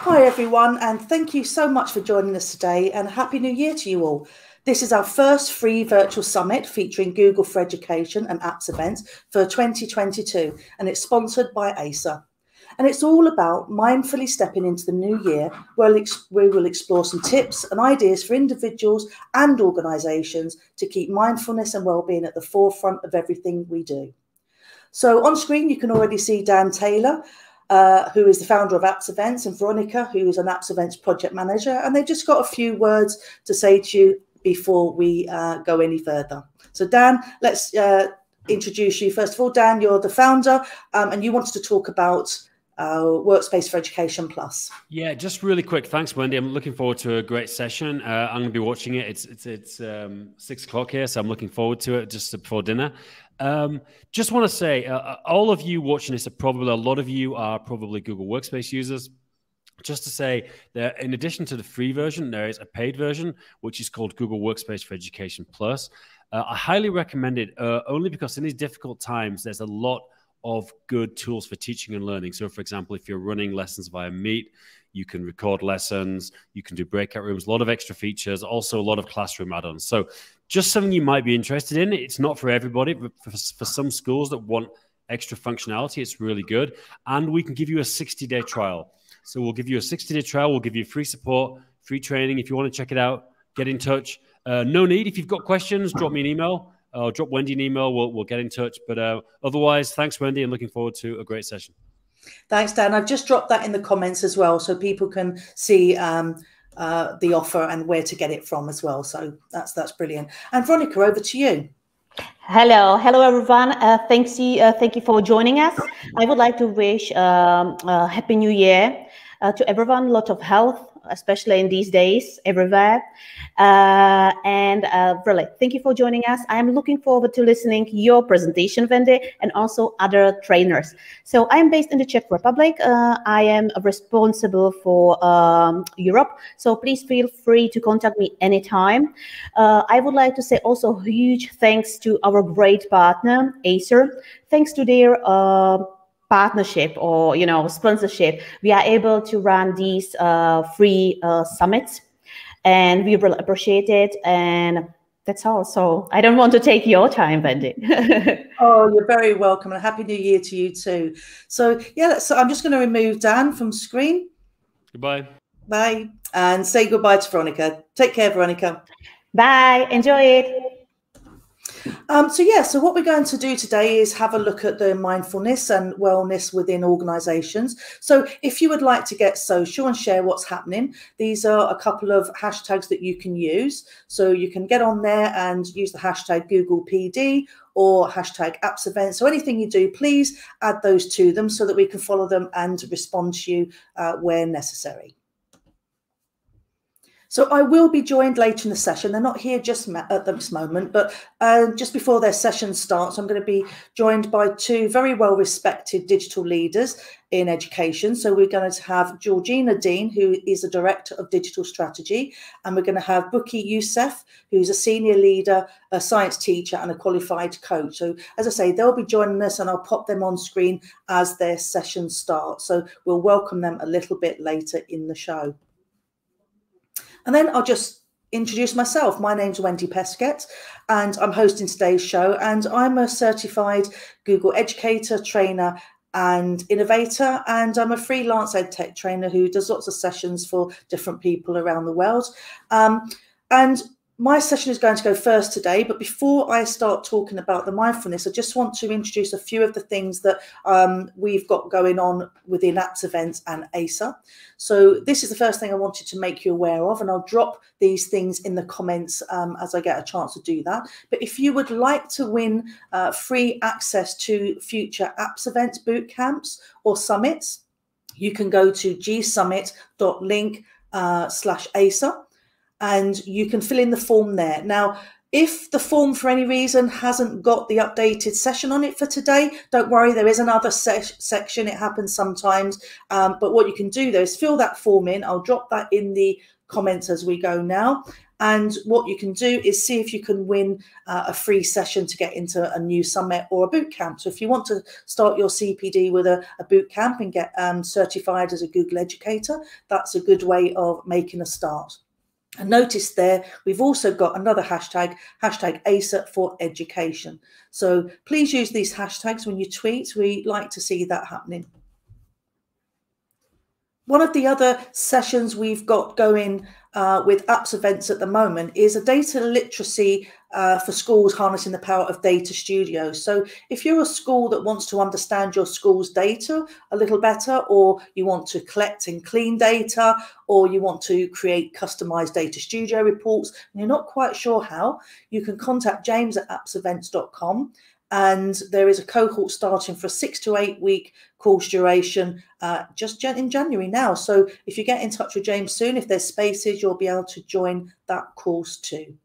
Hi everyone, and thank you so much for joining us today, and Happy New Year to you all. This is our first free virtual summit featuring Google for Education and Apps events for 2022, and it's sponsored by ASA. And it's all about mindfully stepping into the new year, where we will explore some tips and ideas for individuals and organisations to keep mindfulness and wellbeing at the forefront of everything we do. So on screen, you can already see Dan Taylor, who is the founder of Apps Events, and Veronica, who is an Apps Events project manager. And they've just got a few words to say to you before we go any further. So Dan, let's introduce you. First of all, Dan, you're the founder, and you wanted to talk about Workspace for Education Plus. Yeah, just really quick. Thanks, Wendy. I'm looking forward to a great session. I'm going to be watching it. It's 6 o'clock here, so I'm looking forward to it just before dinner. Just want to say, all of you watching this, a lot of you are probably Google Workspace users. Just to say that in addition to the free version, there is a paid version, which is called Google Workspace for Education Plus. I highly recommend it only because in these difficult times, there's a lot of good tools for teaching and learning. So for example, if you're running lessons via Meet, you can record lessons, you can do breakout rooms, a lot of extra features, also a lot of classroom add-ons. So just something you might be interested in. It's not for everybody, but for some schools that want extra functionality, it's really good. And we can give you a 60-day trial. So we'll give you a 60-day trial. We'll give you free support, free training. If you want to check it out, get in touch. No need. If you've got questions, drop me an email. Drop Wendy an email. We'll get in touch. But otherwise, thanks, Wendy, and looking forward to a great session. Thanks, Dan. I've just dropped that in the comments as well, so people can see the offer and where to get it from as well. So that's brilliant. And Veronica, over to you. Hello, everyone. Thank you for joining us. I would like to wish a Happy New Year to everyone. A lot of health, especially in these days, everywhere. Really, thank you for joining us. I am looking forward to listening to your presentation, Wendy, and also other trainers. So I am based in the Czech Republic. I am responsible for Europe. So please feel free to contact me anytime. I would like to say also huge thanks to our great partner, Acer. Thanks to their partnership or sponsorship, we are able to run these free summits, and we will appreciate it. And that's all. So I don't want to take your time, Wendy. Oh, you're very welcome, and Happy New Year to you too. So yeah, so I'm just going to remove Dan from screen. Goodbye. Bye, and say goodbye to Veronica. Take care, Veronica. Bye. Enjoy it. So what we're going to do today is have a look at the mindfulness and wellness within organisations. So if you would like to get social and share what's happening, these are a couple of hashtags that you can use. So you can get on there and use the hashtag Google PD or hashtag Apps Events. So anything you do, please add those to them so that we can follow them and respond to you where necessary. So I will be joined later in the session. They're not here just at this moment, but just before their session starts, I'm going to be joined by two very well-respected digital leaders in education. So we're going to have Georgina Dean, who is a Director of Digital Strategy, and we're going to have Buki Youssef, who's a Senior Leader, a Science Teacher, and a Qualified Coach. So as I say, they'll be joining us, and I'll pop them on screen as their session starts. So we'll welcome them a little bit later in the show. And then I'll just introduce myself. My name's Wendy Peskett, and I'm hosting today's show. And I'm a certified Google educator, trainer, and innovator. And I'm a freelance EdTech trainer who does lots of sessions for different people around the world. And my session is going to go first today, but before I start talking about the mindfulness, I just want to introduce a few of the things that we've got going on within Apps Events and ASA. So this is the first thing I wanted to make you aware of, and I'll drop these things in the comments as I get a chance to do that. But if you would like to win free access to future Apps Events boot camps or summits, you can go to gsummit.link/ASA. And you can fill in the form there. Now, if the form for any reason hasn't got the updated session on it for today, don't worry, there is another section. It happens sometimes. But what you can do though is fill that form in. I'll drop that in the comments as we go now. And what you can do is see if you can win a free session to get into a new summit or a boot camp. So if you want to start your CPD with a boot camp and get certified as a Google educator, that's a good way of making a start. And notice there, we've also got another hashtag ASA for education. So please use these hashtags when you tweet. We like to see that happening. One of the other sessions we've got going with apps events at the moment is a data literacy for schools harnessing the power of data studios. So if you're a school that wants to understand your school's data a little better, or you want to collect and clean data, or you want to create customized data studio reports, and you're not quite sure how, you can contact James at appsevents.com. And there is a cohort starting for a 6 to 8 week course duration just in January now. So if you get in touch with James soon, if there's spaces, you'll be able to join that course too.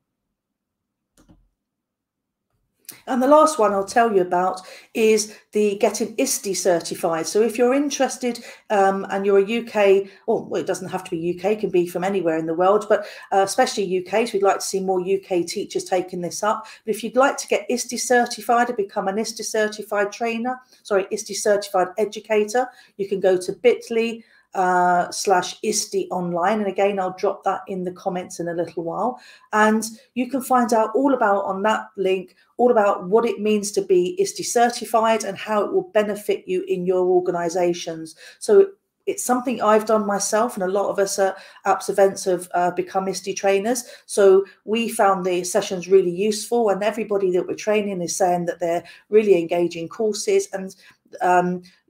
And the last one I'll tell you about is the getting ISTE certified. So if you're interested and you're a UK, or well, it doesn't have to be UK, it can be from anywhere in the world, but especially UK, so we'd like to see more UK teachers taking this up. But if you'd like to get ISTE certified and become an ISTE certified trainer, sorry, ISTE certified educator, you can go to bit.ly /ISTE online, and again I'll drop that in the comments in a little while, and you can find out all about on that link all about what it means to be ISTE certified and how it will benefit you in your organizations. So it's something I've done myself, and a lot of us at Apps Events have become ISTE trainers. So we found the sessions really useful, and everybody that we're training is saying that they're really engaging courses, and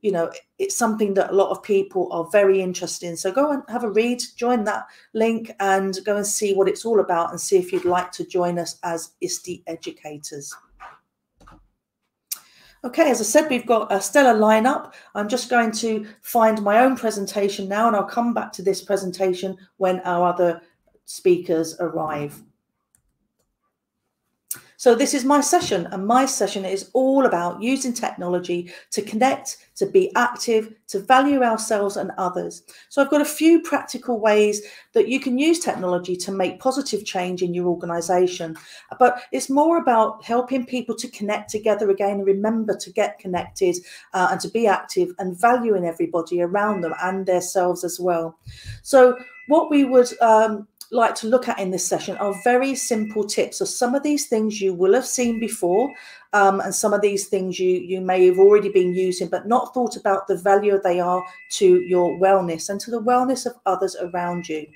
you know, it's something that a lot of people are very interested in. So go and have a read, join that link, and go and see what it's all about, and see if you'd like to join us as ISTE educators. Okay, as I said, we've got a stellar lineup. I'm just going to find my own presentation now, and I'll come back to this presentation when our other speakers arrive. So this is my session, and my session is all about using technology to connect, to be active, to value ourselves and others. So I've got a few practical ways that you can use technology to make positive change in your organization. But it's more about helping people to connect together again, and remember to get connected and to be active, and valuing everybody around them and themselves as well. So what we would like to look at in this session are very simple tips. So some of these things you will have seen before, and some of these things you may have already been using but not thought about the value they are to your wellness and to the wellness of others around you.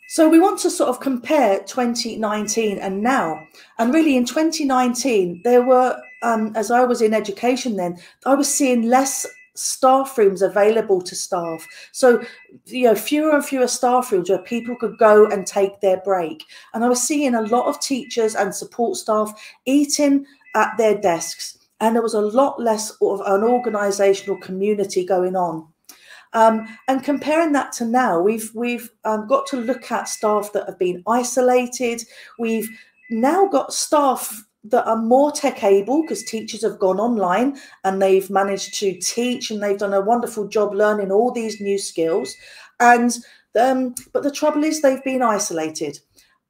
So we want to sort of compare 2019 and now. And really in 2019, there were, as I was in education then, I was seeing less staff rooms available to staff. So, you know, fewer and fewer staff rooms where people could go and take their break. And I was seeing a lot of teachers and support staff eating at their desks. And there was a lot less of an organisational community going on. And comparing that to now, we've got to look at staff that have been isolated. We've now got staff that are more tech able because teachers have gone online and they've managed to teach, and they've done a wonderful job learning all these new skills. And but the trouble is they've been isolated.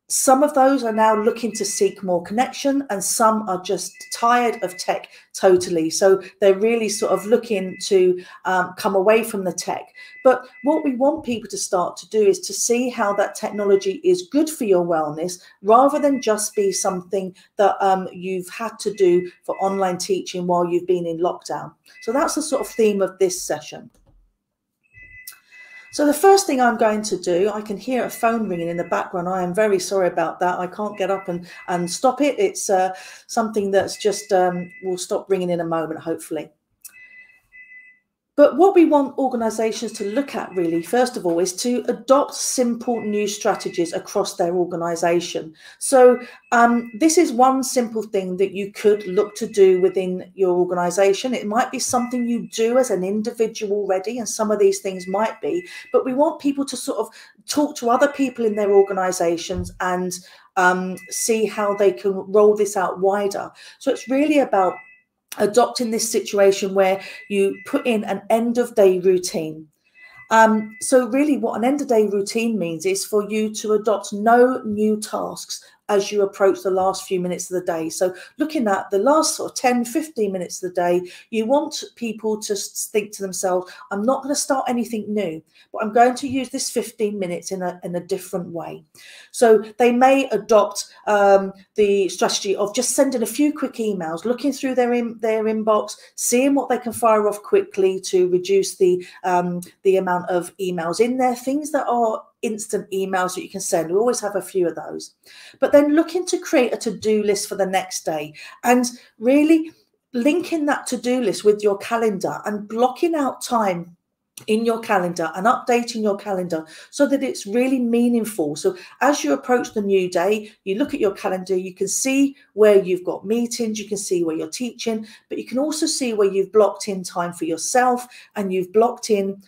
Some of those are now looking to seek more connection, and some are just tired of tech totally. So they're really sort of looking to come away from the tech. But what we want people to start to do is to see how that technology is good for your wellness, rather than just be something that you've had to do for online teaching while you've been in lockdown. So that's the sort of theme of this session. So the first thing I'm going to do, I can hear a phone ringing in the background. I am very sorry about that. I can't get up and stop it. It's something that's just will stop ringing in a moment, hopefully. But what we want organisations to look at really, first of all, is to adopt simple new strategies across their organisation. So this is one simple thing that you could look to do within your organisation. It might be something you do as an individual already, and some of these things might be, but we want people to sort of talk to other people in their organisations and see how they can roll this out wider. So it's really about adopting this situation where you put in an end of day routine. So really what an end of day routine means is for you to adopt no new tasks as you approach the last few minutes of the day. So looking at the last sort of 10, 15 minutes of the day, you want people to think to themselves, I'm not going to start anything new, but I'm going to use this 15 minutes in a different way. So they may adopt the strategy of just sending a few quick emails, looking through their inbox, seeing what they can fire off quickly to reduce the amount of emails in there, things that are instant emails that you can send. We always have a few of those. But then looking to create a to-do list for the next day and really linking that to-do list with your calendar and blocking out time in your calendar and updating your calendar so that it's really meaningful. So as you approach the new day, you look at your calendar, you can see where you've got meetings, you can see where you're teaching, but you can also see where you've blocked in time for yourself and you've blocked in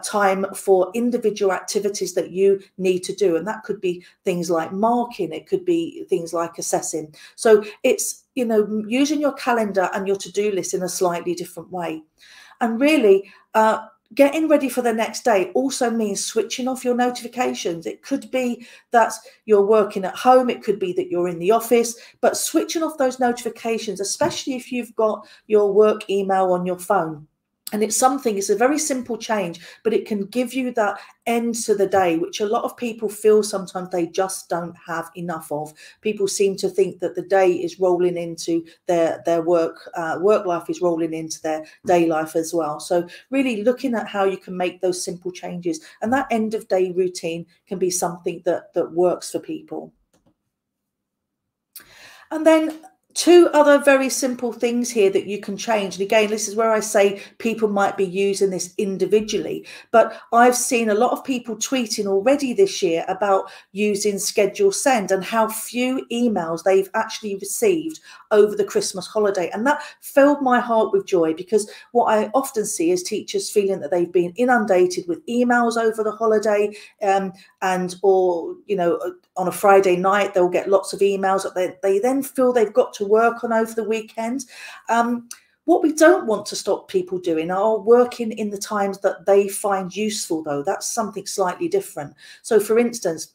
time for individual activities that you need to do. And that could be things like marking, it could be things like assessing. So it's, you know, using your calendar and your to-do list in a slightly different way. And really, getting ready for the next day also means switching off your notifications. It could be that you're working at home, it could be that you're in the office, but switching off those notifications, especially if you've got your work email on your phone. And it's a very simple change, but it can give you that end to the day, which a lot of people feel sometimes they just don't have enough of. People seem to think that the day is rolling into their work life is rolling into their day life as well. So really looking at how you can make those simple changes, and that end of day routine can be something that works for people. And then two other very simple things here that you can change. And again, this is where I say people might be using this individually, but I've seen a lot of people tweeting already this year about using schedule send and how few emails they've actually received over the Christmas holiday. And that filled my heart with joy, because what I often see is teachers feeling that they've been inundated with emails over the holiday, or, you know, on a Friday night, they'll get lots of emails that they then feel they've got to work on over the weekend. What we don't want to stop people doing are working in the times that they find useful, though. That's something slightly different. So, for instance,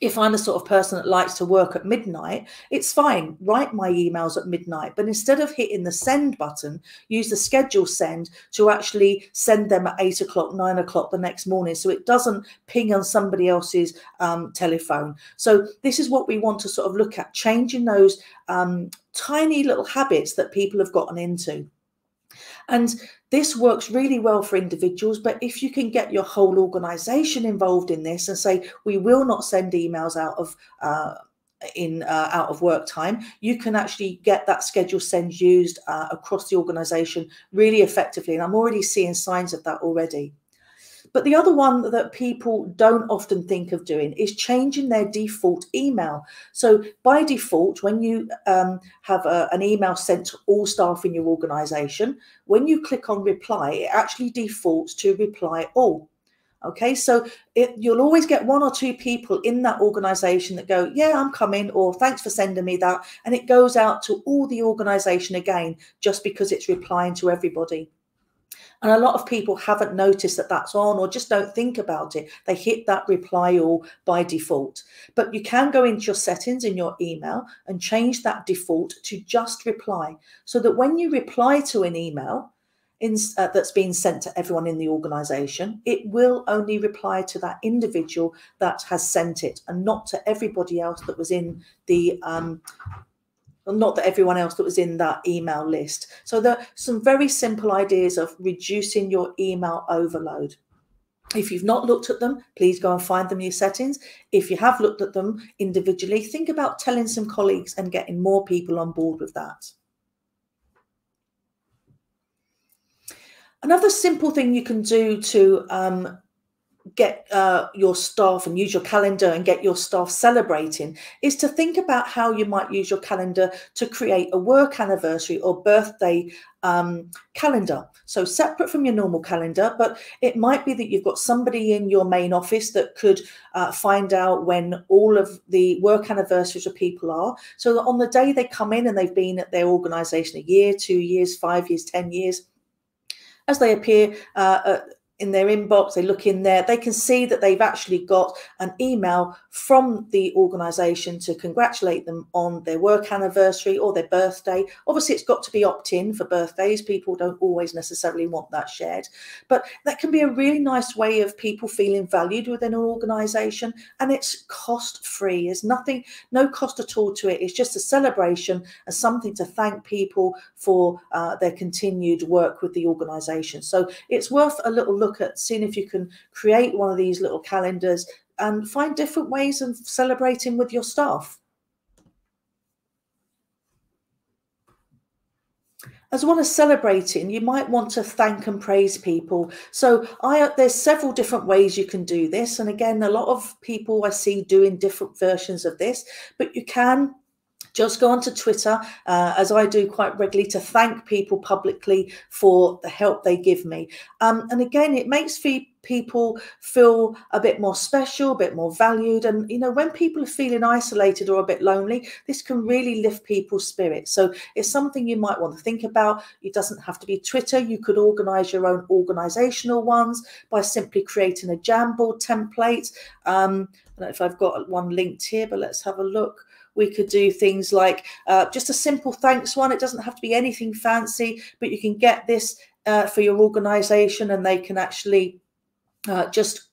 if I'm the sort of person that likes to work at midnight, it's fine, write my emails at midnight, but instead of hitting the send button, use the schedule send to actually send them at 8 o'clock, 9 o'clock the next morning, so it doesn't ping on somebody else's telephone. So this is what we want to sort of look at, changing those tiny little habits that people have gotten into. And this works really well for individuals, but if you can get your whole organization involved in this and say, we will not send emails out of work time, you can actually get that schedule send used across the organization really effectively. And I'm already seeing signs of that already. But the other one that people don't often think of doing is changing their default email. So by default, when you have an email sent to all staff in your organization, when you click on reply, it actually defaults to reply all. Okay, so you'll always get one or two people in that organization that go, yeah, I'm coming, or thanks for sending me that. And it goes out to all the organization again, just because it's replying to everybody. And a lot of people haven't noticed that that's on, or just don't think about it. They hit that reply all by default. But you can go into your settings in your email and change that default to just reply, so that when you reply to an email that's being sent to everyone in the organization, it will only reply to that individual that has sent it, and not to everybody else that was in the not that everyone else that was in that email list. So there are some very simple ideas of reducing your email overload. If you've not looked at them, please go and find them in your settings. If you have looked at them individually, think about telling some colleagues and getting more people on board with that. Another simple thing you can do to get your staff and use your calendar and get your staff celebrating is to think about how you might use your calendar to create a work anniversary or birthday calendar. So separate from your normal calendar, but it might be that you've got somebody in your main office that could find out when all of the work anniversaries of people are, so that on the day they come in and they've been at their organization a year, 2 years, 5 years, 10 years, as they appear in their inbox, they look in there, they can see that they've actually got an email from the organisation to congratulate them on their work anniversary or their birthday. Obviously, it's got to be opt-in for birthdays. People don't always necessarily want that shared. But that can be a really nice way of people feeling valued within an organisation, and it's cost-free. There's nothing, no cost at all to it. It's just a celebration and something to thank people for their continued work with the organisation. So it's worth a little look at seeing if you can create one of these little calendars and find different ways of celebrating with your staff. As well as celebrating, you might want to thank and praise people. So there's several different ways you can do this. And again, a lot of people I see doing different versions of this, but you can just go onto Twitter, as I do quite regularly, to thank people publicly for the help they give me. And again, it makes people feel a bit more special, a bit more valued. And, you know, when people are feeling isolated or a bit lonely, this can really lift people's spirits. So it's something you might want to think about. It doesn't have to be Twitter. You could organise your own organisational ones by simply creating a Jamboard template. I don't know if I've got one linked here, but let's have a look. We could do things like just a simple thanks one. It doesn't have to be anything fancy, but you can get this for your organisation, and they can actually just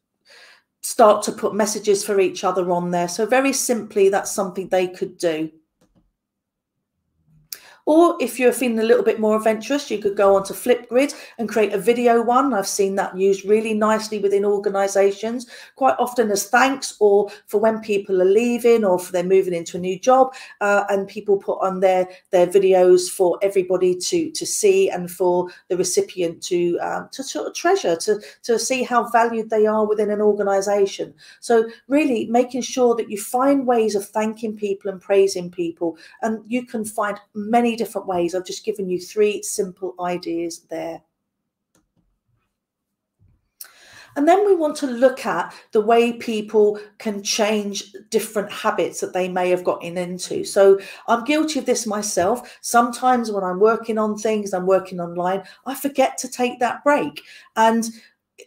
start to put messages for each other on there. So very simply, that's something they could do. Or if you're feeling a little bit more adventurous, you could go onto Flipgrid and create a video one. I've seen that used really nicely within organisations, quite often as thanks or for when people are leaving or for they're moving into a new job. And people put on their videos for everybody to see and for the recipient to sort of treasure, to see how valued they are within an organisation. So really making sure that you find ways of thanking people and praising people. And you can find many different ways. I've just given you 3 simple ideas there. And then we want to look at the way people can change different habits that they may have gotten into. So I'm guilty of this myself. Sometimes when I'm working on things, I'm working online, I forget to take that break. And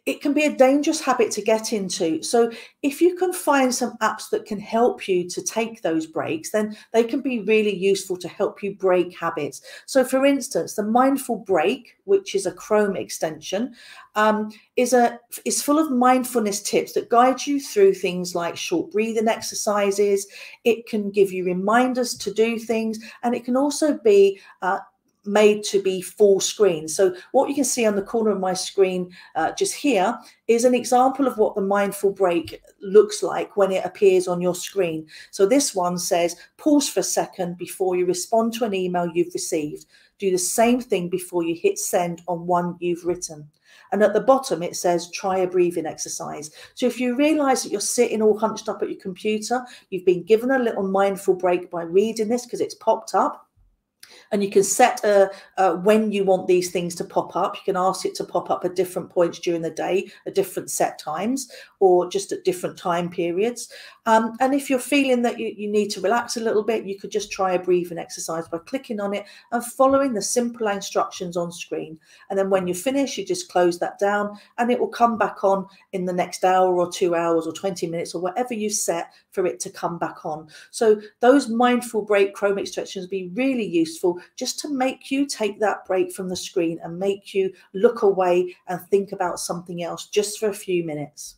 it can be a dangerous habit to get into. So if you can find some apps that can help you to take those breaks, then they can be really useful to help you break habits. So for instance, the Mindful Break, which is a Chrome extension, is full of mindfulness tips that guide you through things like short breathing exercises. It can give you reminders to do things, and it can also be made to be full screen. So what you can see on the corner of my screen just here is an example of what the Mindful Break looks like when it appears on your screen. So this one says, pause for a second before you respond to an email you've received. Do the same thing before you hit send on one you've written. And at the bottom, it says, try a breathing exercise. So if you realize that you're sitting all hunched up at your computer, you've been given a little mindful break by reading this because it's popped up. And you can set when you want these things to pop up. You can ask it to pop up at different points during the day, at different set times, or just at different time periods. And if you're feeling that you need to relax a little bit, you could just try a breathing exercise by clicking on it and following the simple instructions on screen. And then when you finish, you just close that down and it will come back on in the next hour or 2 hours or 20 minutes or whatever you set for it to come back on. So those Mindful Break Chrome extensions be really useful just to make you take that break from the screen and make you look away and think about something else just for a few minutes.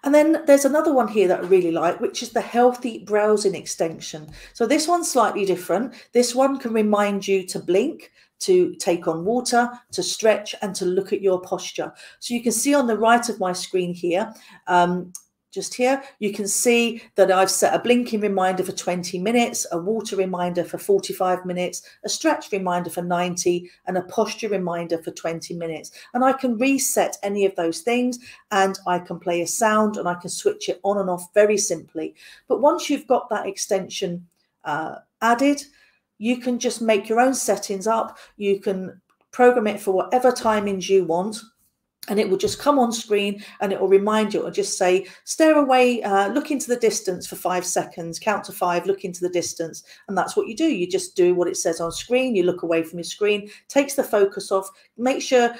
And then there's another one here that I really like, which is the Healthy Browsing extension. So this one's slightly different. This one can remind you to blink, to take on water, to stretch, and to look at your posture. So you can see on the right of my screen here, just here, you can see that I've set a blinking reminder for 20 minutes, a water reminder for 45 minutes, a stretch reminder for 90, and a posture reminder for 20 minutes. And I can reset any of those things, and I can play a sound, and I can switch it on and off very simply. But once you've got that extension added, you can just make your own settings up. You can program it for whatever timings you want. And it will just come on screen and it will remind you. It'll just say, stare away, look into the distance for 5 seconds, count to 5, look into the distance. And that's what you do. You just do what it says on screen. You look away from your screen, takes the focus off, makes you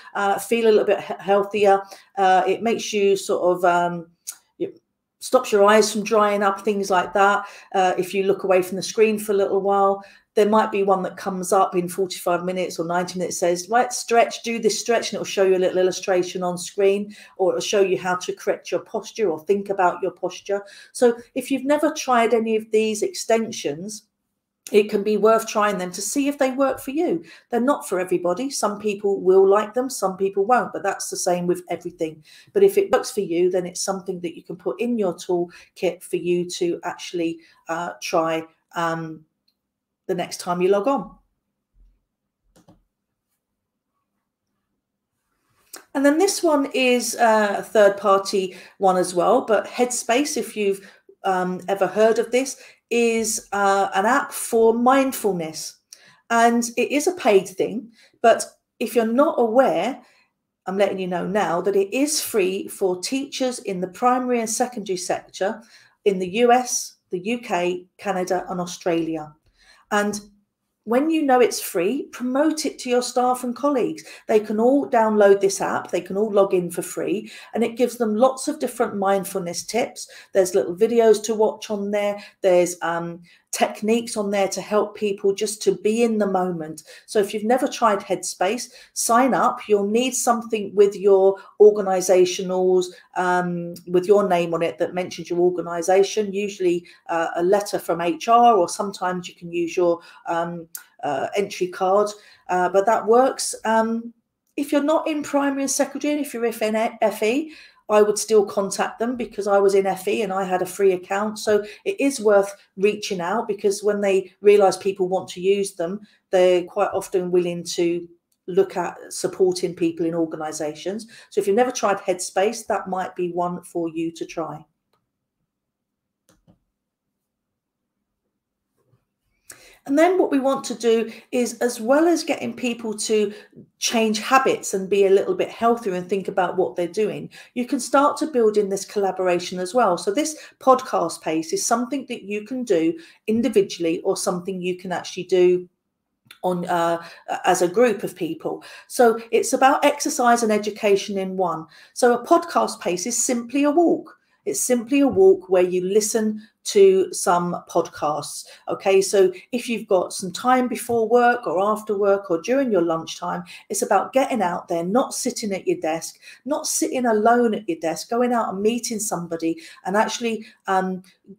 feel a little bit healthier. It makes you sort of, stops your eyes from drying up, things like that. If you look away from the screen for a little while, there might be one that comes up in 45 minutes or 90 minutes, says, right, stretch, do this stretch, and it'll show you a little illustration on screen, or it'll show you how to correct your posture or think about your posture. So if you've never tried any of these extensions, it can be worth trying them to see if they work for you. They're not for everybody. Some people will like them, some people won't, but that's the same with everything. But if it works for you, then it's something that you can put in your toolkit for you to actually try the next time you log on. And then this one is a third-party one as well, but Headspace, if you've ever heard of this, is an app for mindfulness. And it is a paid thing, but if you're not aware, I'm letting you know now that it is free for teachers in the primary and secondary sector in the US, the UK, Canada, and Australia. And when you know it's free, promote it to your staff and colleagues. They can all download this app. They can all log in for free, and it gives them lots of different mindfulness tips. There's little videos to watch on there. There's techniques on there to help people just to be in the moment. So if you've never tried Headspace, sign up. You'll need something with your organizationals, with your name on it that mentions your organization, usually a letter from HR, or sometimes you can use your entry card, but that works. If you're not in primary and secondary, and if you're in FE, I would still contact them, because I was in FE and I had a free account. So it is worth reaching out, because when they realize people want to use them, they're quite often willing to look at supporting people in organizations. So if you've never tried Headspace, that might be one for you to try. And then what we want to do is, as well as getting people to change habits and be a little bit healthier and think about what they're doing, you can start to build in this collaboration as well. So this podcast pace is something that you can do individually, or something you can actually do on as a group of people. So it's about exercise and education in one. So a podcast pace is simply a walk. It's simply a walk where you listen to some podcasts. Okay, so if you've got some time before work or after work or during your lunchtime, it's about getting out there, not sitting at your desk, not sitting alone at your desk, going out and meeting somebody and actually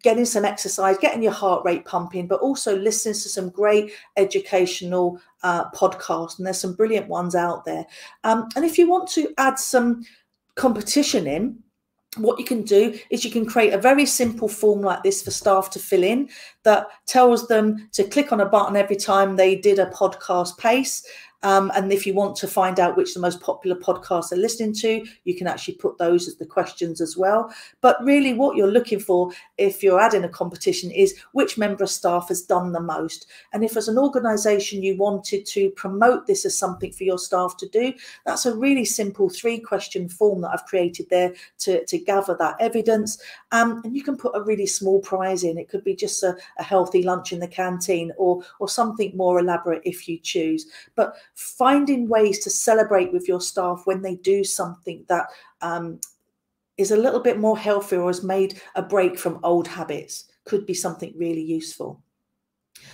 getting some exercise, getting your heart rate pumping, but also listening to some great educational podcasts. And there's some brilliant ones out there. And if you want to add some competition in, what you can do is you can create a very simple form like this for staff to fill in that tells them to click on a button every time they did a podcast pace. And if you want to find out which the most popular podcasts they're listening to, you can actually put those as the questions as well. But really what you're looking for, if you're adding a competition, is which member of staff has done the most. And if as an organisation you wanted to promote this as something for your staff to do, that's a really simple 3-question form that I've created there to gather that evidence. And you can put a really small prize in. It could be just a healthy lunch in the canteen, or something more elaborate if you choose. But finding ways to celebrate with your staff when they do something that is a little bit more healthy or has made a break from old habits could be something really useful.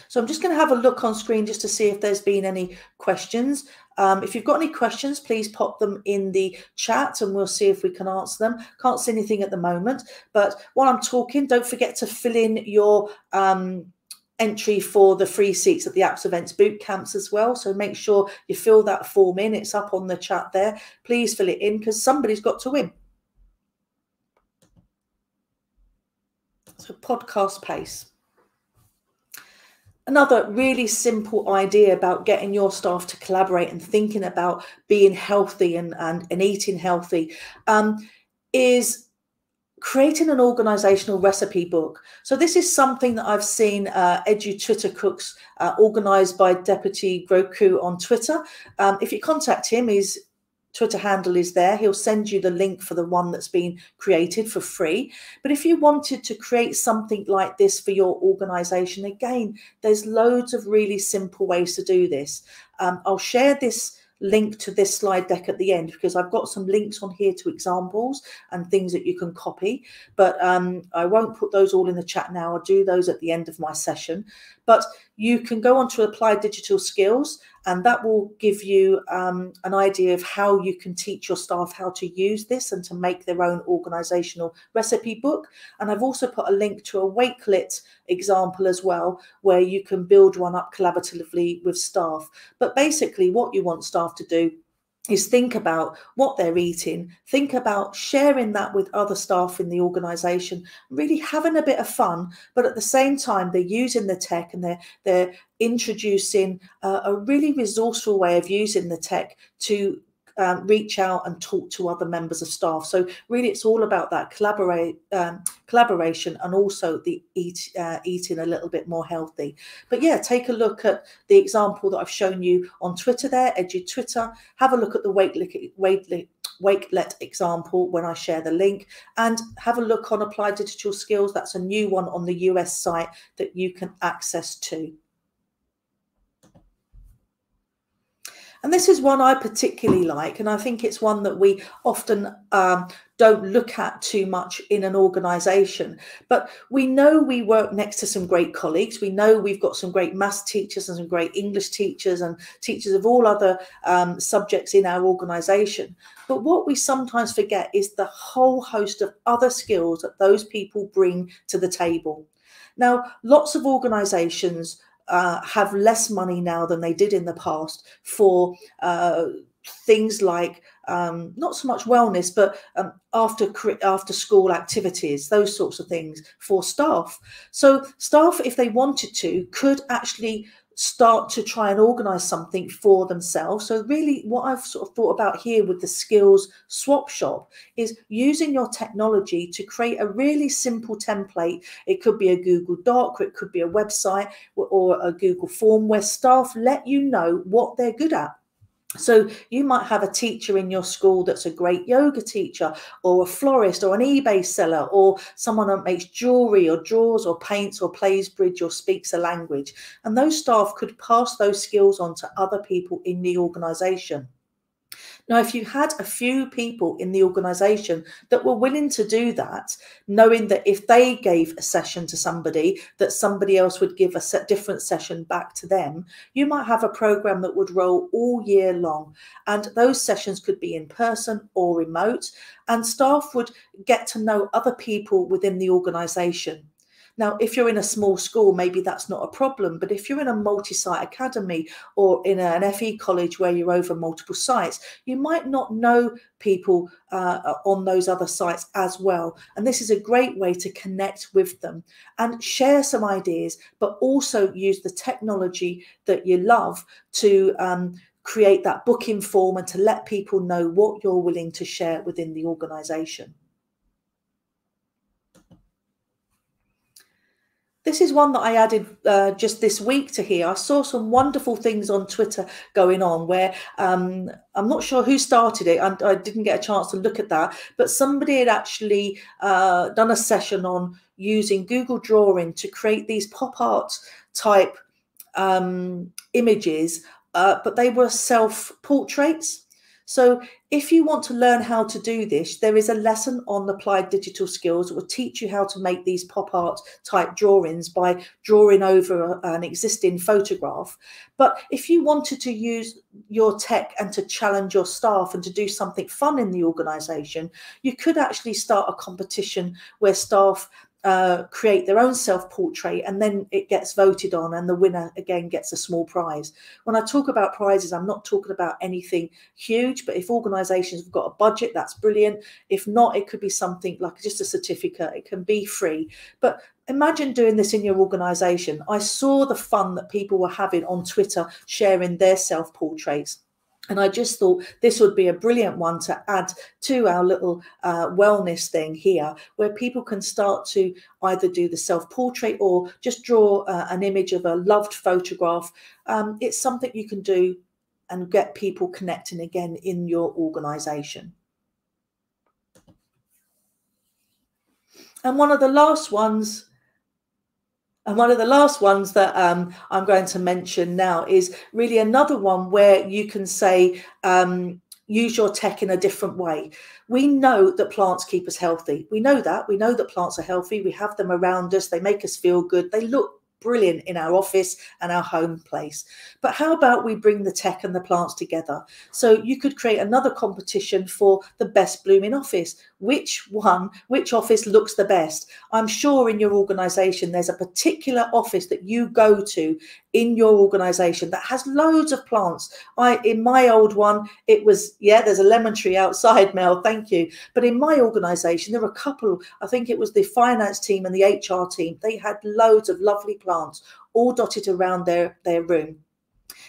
So I'm just going to have a look on screen just to see if there's been any questions. If you've got any questions, please pop them in the chat and we'll see if we can answer them. Can't see anything at the moment, but while I'm talking, don't forget to fill in your entry for the free seats at the Apps Events boot camps as well. So make sure you fill that form in. It's up on the chat there. Please fill it in, because somebody's got to win. So podcast pace. Another really simple idea about getting your staff to collaborate and thinking about being healthy and eating healthy is creating an organizational recipe book. So this is something that I've seen Edu Twitter Cooks organized by Deputy Groku on Twitter. If you contact him, he's Twitter handle is there. He'll send you the link for the one that's been created for free. But if you wanted to create something like this for your organization, again, there's loads of really simple ways to do this. I'll share this link to this slide deck at the end, because I've got some links on here to examples and things that you can copy, but I won't put those all in the chat now. I'll do those at the end of my session. But you can go on to Applied Digital Skills, and that will give you an idea of how you can teach your staff how to use this and to make their own organizational recipe book. And I've also put a link to a Wakelet example as well, where you can build one up collaboratively with staff. But basically what you want staff to do is think about what they're eating, think about sharing that with other staff in the organisation, really having a bit of fun, but at the same time they're using the tech and they're introducing a really resourceful way of using the tech to reach out and talk to other members of staff. So really it's all about that collaboration and also the eating a little bit more healthy. But yeah, take a look at the example that I've shown you on Twitter there, Edu Twitter. Have a look at the Wakelet example when I share the link, and have a look on Applied Digital Skills. That's a new one on the US site that you can access to. And this is one I particularly like, and I think it's one that we often don't look at too much in an organisation. But we know we work next to some great colleagues. We know we've got some great maths teachers and some great English teachers and teachers of all other subjects in our organisation. But what we sometimes forget is the whole host of other skills that those people bring to the table. Now, lots of organisations have less money now than they did in the past for things like not so much wellness, but after school activities, those sorts of things for staff. So staff, if they wanted to, could actually start to try and organise something for themselves. So really what I've sort of thought about here with the skills swap shop is using your technology to create a really simple template. It could be a Google Doc, or it could be a website or a Google form where staff let you know what they're good at. So you might have a teacher in your school that's a great yoga teacher, or a florist, or an eBay seller, or someone that makes jewelry or draws or paints or plays bridge or speaks a language. And those staff could pass those skills on to other people in the organisation. Now, if you had a few people in the organisation that were willing to do that, knowing that if they gave a session to somebody, that somebody else would give a different session back to them, you might have a programme that would roll all year long. And those sessions could be in person or remote, and staff would get to know other people within the organisation. Now, if you're in a small school, maybe that's not a problem. But if you're in a multi-site academy or in an FE college where you're over multiple sites, you might not know people on those other sites as well. And this is a great way to connect with them and share some ideas, but also use the technology that you love to create that booking form and to let people know what you're willing to share within the organisation. This is one that I added just this week to here. I saw some wonderful things on Twitter going on where I'm not sure who started it. I didn't get a chance to look at that, but somebody had actually done a session on using Google Drawing to create these pop art type images, but they were self-portraits. So if you want to learn how to do this, there is a lesson on Applied Digital Skills that will teach you how to make these pop art type drawings by drawing over an existing photograph. But if you wanted to use your tech and to challenge your staff and to do something fun in the organisation, you could actually start a competition where staff create their own self-portrait, and then it gets voted on, and the winner again gets a small prize. When I talk about prizes, I'm not talking about anything huge, but if organisations have got a budget, that's brilliant. If not, it could be something like just a certificate. It can be free. But imagine doing this in your organisation. I saw the fun that people were having on Twitter sharing their self-portraits. And I just thought this would be a brilliant one to add to our little wellness thing here, where people can start to either do the self-portrait or just draw an image of a loved photograph. It's something you can do and get people connecting again in your organization. And one of the last ones that I'm going to mention now is really another one where you can say, use your tech in a different way. We know that plants keep us healthy. We know that plants are healthy. We have them around us. They make us feel good. They look brilliant in our office and our home place. But how about we bring the tech and the plants together? So you could create another competition for the best blooming office. Which office looks the best? I'm sure in your organization there's a particular office that you go to in your organization that has loads of plants. In my old one, it was, there's a lemon tree outside, Mel, thank you. But in my organization, there were a couple, I think it was the finance team and the HR team. They had loads of lovely plants all dotted around their room.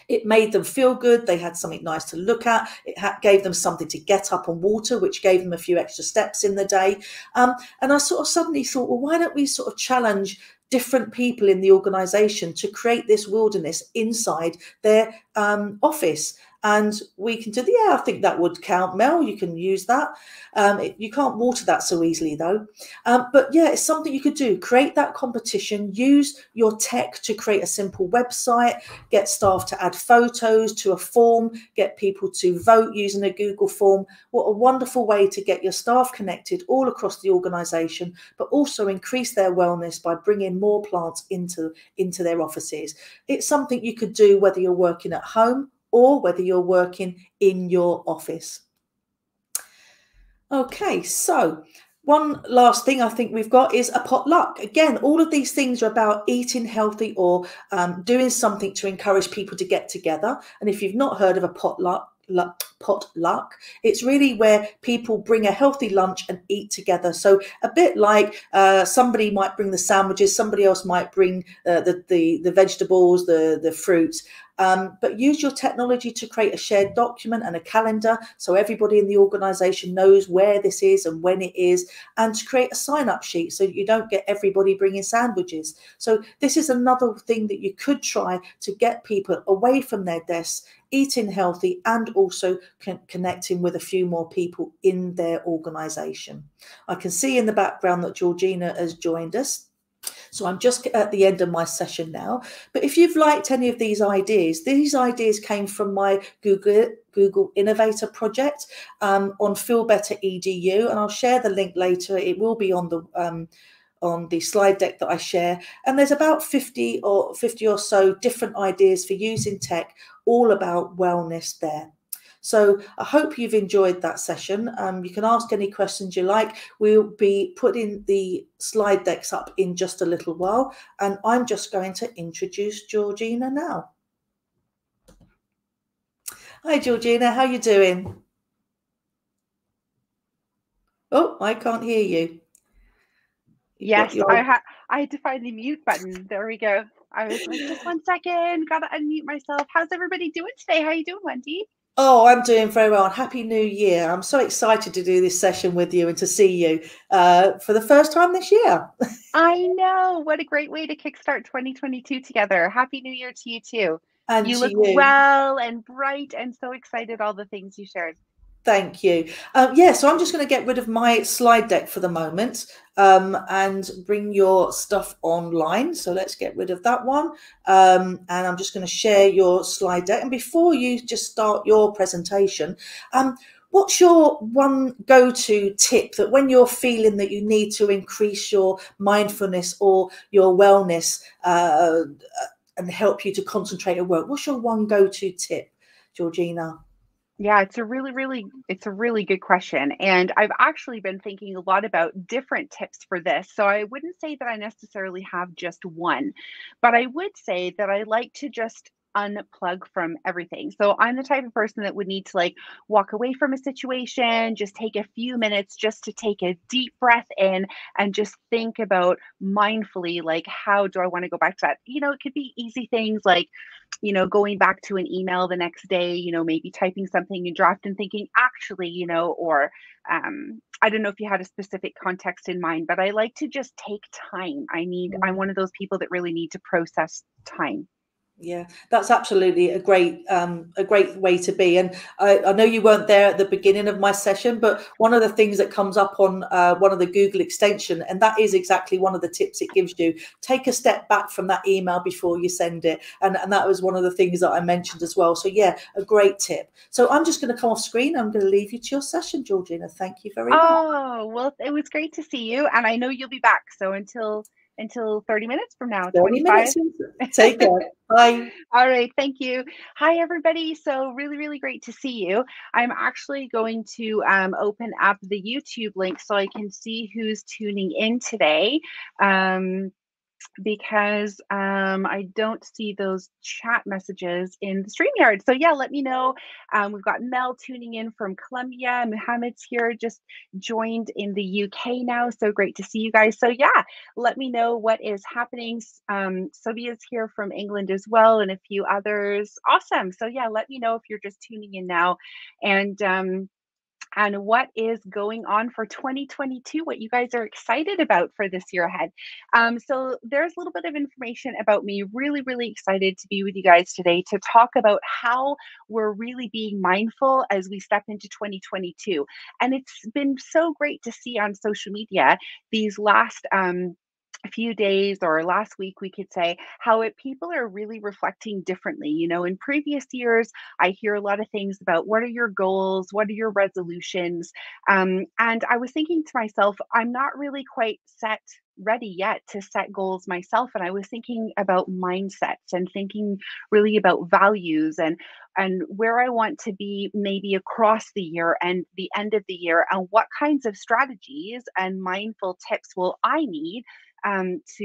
It made them feel good. They had something nice to look at. It gave them something to get up and water, which gave them a few extra steps in the day. And I sort of suddenly thought, well, why don't we sort of challenge different people in the organization to create this wilderness inside their office? And we can do, I think that would count, Mel. You can use that. You can't water that so easily, though. But yeah, it's something you could do. Create that competition. Use your tech to create a simple website. Get staff to add photos to a form. Get people to vote using a Google form. What a wonderful way to get your staff connected all across the organisation, but also increase their wellness by bringing more plants into their offices. It's something you could do whether you're working at home or whether you're working in your office. Okay, so one last thing I think we've got is a potluck. Again, all of these things are about eating healthy or doing something to encourage people to get together. And if you've not heard of a potluck, it's really where people bring a healthy lunch and eat together. So a bit like somebody might bring the sandwiches, somebody else might bring the vegetables, the fruits. But use your technology to create a shared document and a calendar so everybody in the organisation knows where this is and when it is, and to create a sign-up sheet so you don't get everybody bringing sandwiches. So this is another thing that you could try to get people away from their desks, eating healthy, and also connecting with a few more people in their organisation. I can see in the background that Georgina has joined us. So I'm just at the end of my session now. But if you've liked any of these ideas came from my Google Innovator project on Feel Better EDU, and I'll share the link later. It will be on the slide deck that I share. And there's about 50 or so different ideas for using tech, all about wellness there. So I hope you've enjoyed that session. You can ask any questions you like. We'll be putting the slide decks up in just a little while. And I'm just going to introduce Georgina now. Hi, Georgina. How are you doing? Oh, I can't hear you. Yes, I had to find the mute button. There we go. I was like, just 1 second, gotta unmute myself. How's everybody doing today? How you doing, Wendy? Oh, I'm doing very well. Happy New Year. I'm so excited to do this session with you and to see you for the first time this year. I know. What a great way to kickstart 2022 together. Happy New Year to you too. And you look well and bright and so excited, all the things you shared. Thank you. So I'm just going to get rid of my slide deck for the moment and bring your stuff online. So let's get rid of that one. And I'm just going to share your slide deck. And before you just start your presentation, what's your one go-to tip that when you're feeling that you need to increase your mindfulness or your wellness and help you to concentrate at work? What's your one go-to tip, Georgina? Yeah, it's a really good question. And I've actually been thinking a lot about different tips for this. So I wouldn't say that I necessarily have just one, but I would say that I like to just unplug from everything. So I'm the type of person that would need to like walk away from a situation, just take a few minutes just to take a deep breath in and just think about mindfully, like, how do I want to go back to that? It could be easy things like, going back to an email the next day, maybe typing something in draft and thinking, actually, or I don't know if you had a specific context in mind, but I like to just take time. I'm one of those people that really need to process time. Yeah, that's absolutely a great way to be. And I know you weren't there at the beginning of my session, but one of the things that comes up on one of the Google extension, and that is exactly one of the tips it gives you. Take a step back from that email before you send it. And that was one of the things that I mentioned as well. So yeah, a great tip. So I'm just going to come off screen. I'm going to leave you to your session, Georgina. Thank you very much. Oh, well, it was great to see you. And I know you'll be back. So until 30 minutes from now, 30 25. minutes. Take care. Bye. All right, thank you. Hi, everybody. So really, really great to see you. I'm actually going to open up the YouTube link so I can see who's tuning in today. Because I don't see those chat messages in the StreamYard. So yeah, let me know. We've got Mel tuning in from Colombia. Muhammad's here, just joined in the UK now. So great to see you guys. So yeah, let me know what is happening. Sylvia's here from England as well, and a few others. Awesome. So yeah, let me know if you're just tuning in now. And what is going on for 2022, what you guys are excited about for this year ahead. So there's a little bit of information about me. Really, really excited to be with you guys today to talk about how we're really being mindful as we step into 2022. And it's been so great to see on social media these last few days, or last week we could say, how people are really reflecting differently. You know, in previous years I hear a lot of things about what are your goals, what are your resolutions, and I was thinking to myself, I'm not really quite ready yet to set goals myself. And I was thinking about mindsets and thinking really about values and where I want to be maybe across the year and the end of the year, and what kinds of strategies and mindful tips will I need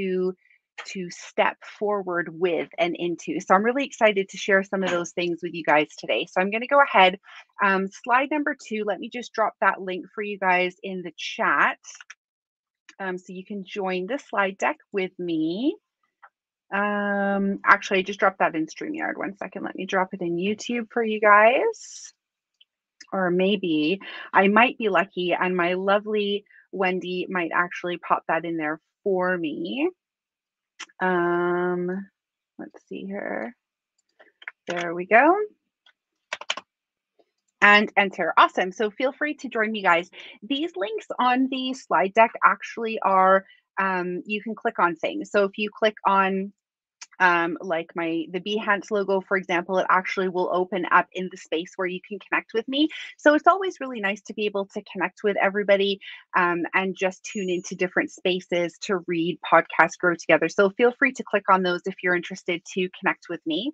to step forward with and into. So I'm really excited to share some of those things with you guys today. So I'm going to go ahead. Slide number 2, let me just drop that link for you guys in the chat. So you can join the slide deck with me. Actually, I just dropped that in StreamYard. 1 second, let me drop it in YouTube for you guys. Or maybe I might be lucky and my lovely Wendy might actually pop that in there for me. Let's see here. There we go. And enter. Awesome. So feel free to join me, guys. These links on the slide deck actually are, you can click on things. So if you click on like the Behance logo, for example, it actually will open up in the space where you can connect with me. So it's always really nice to be able to connect with everybody and just tune into different spaces to read, podcast, grow together. So feel free to click on those if you're interested to connect with me.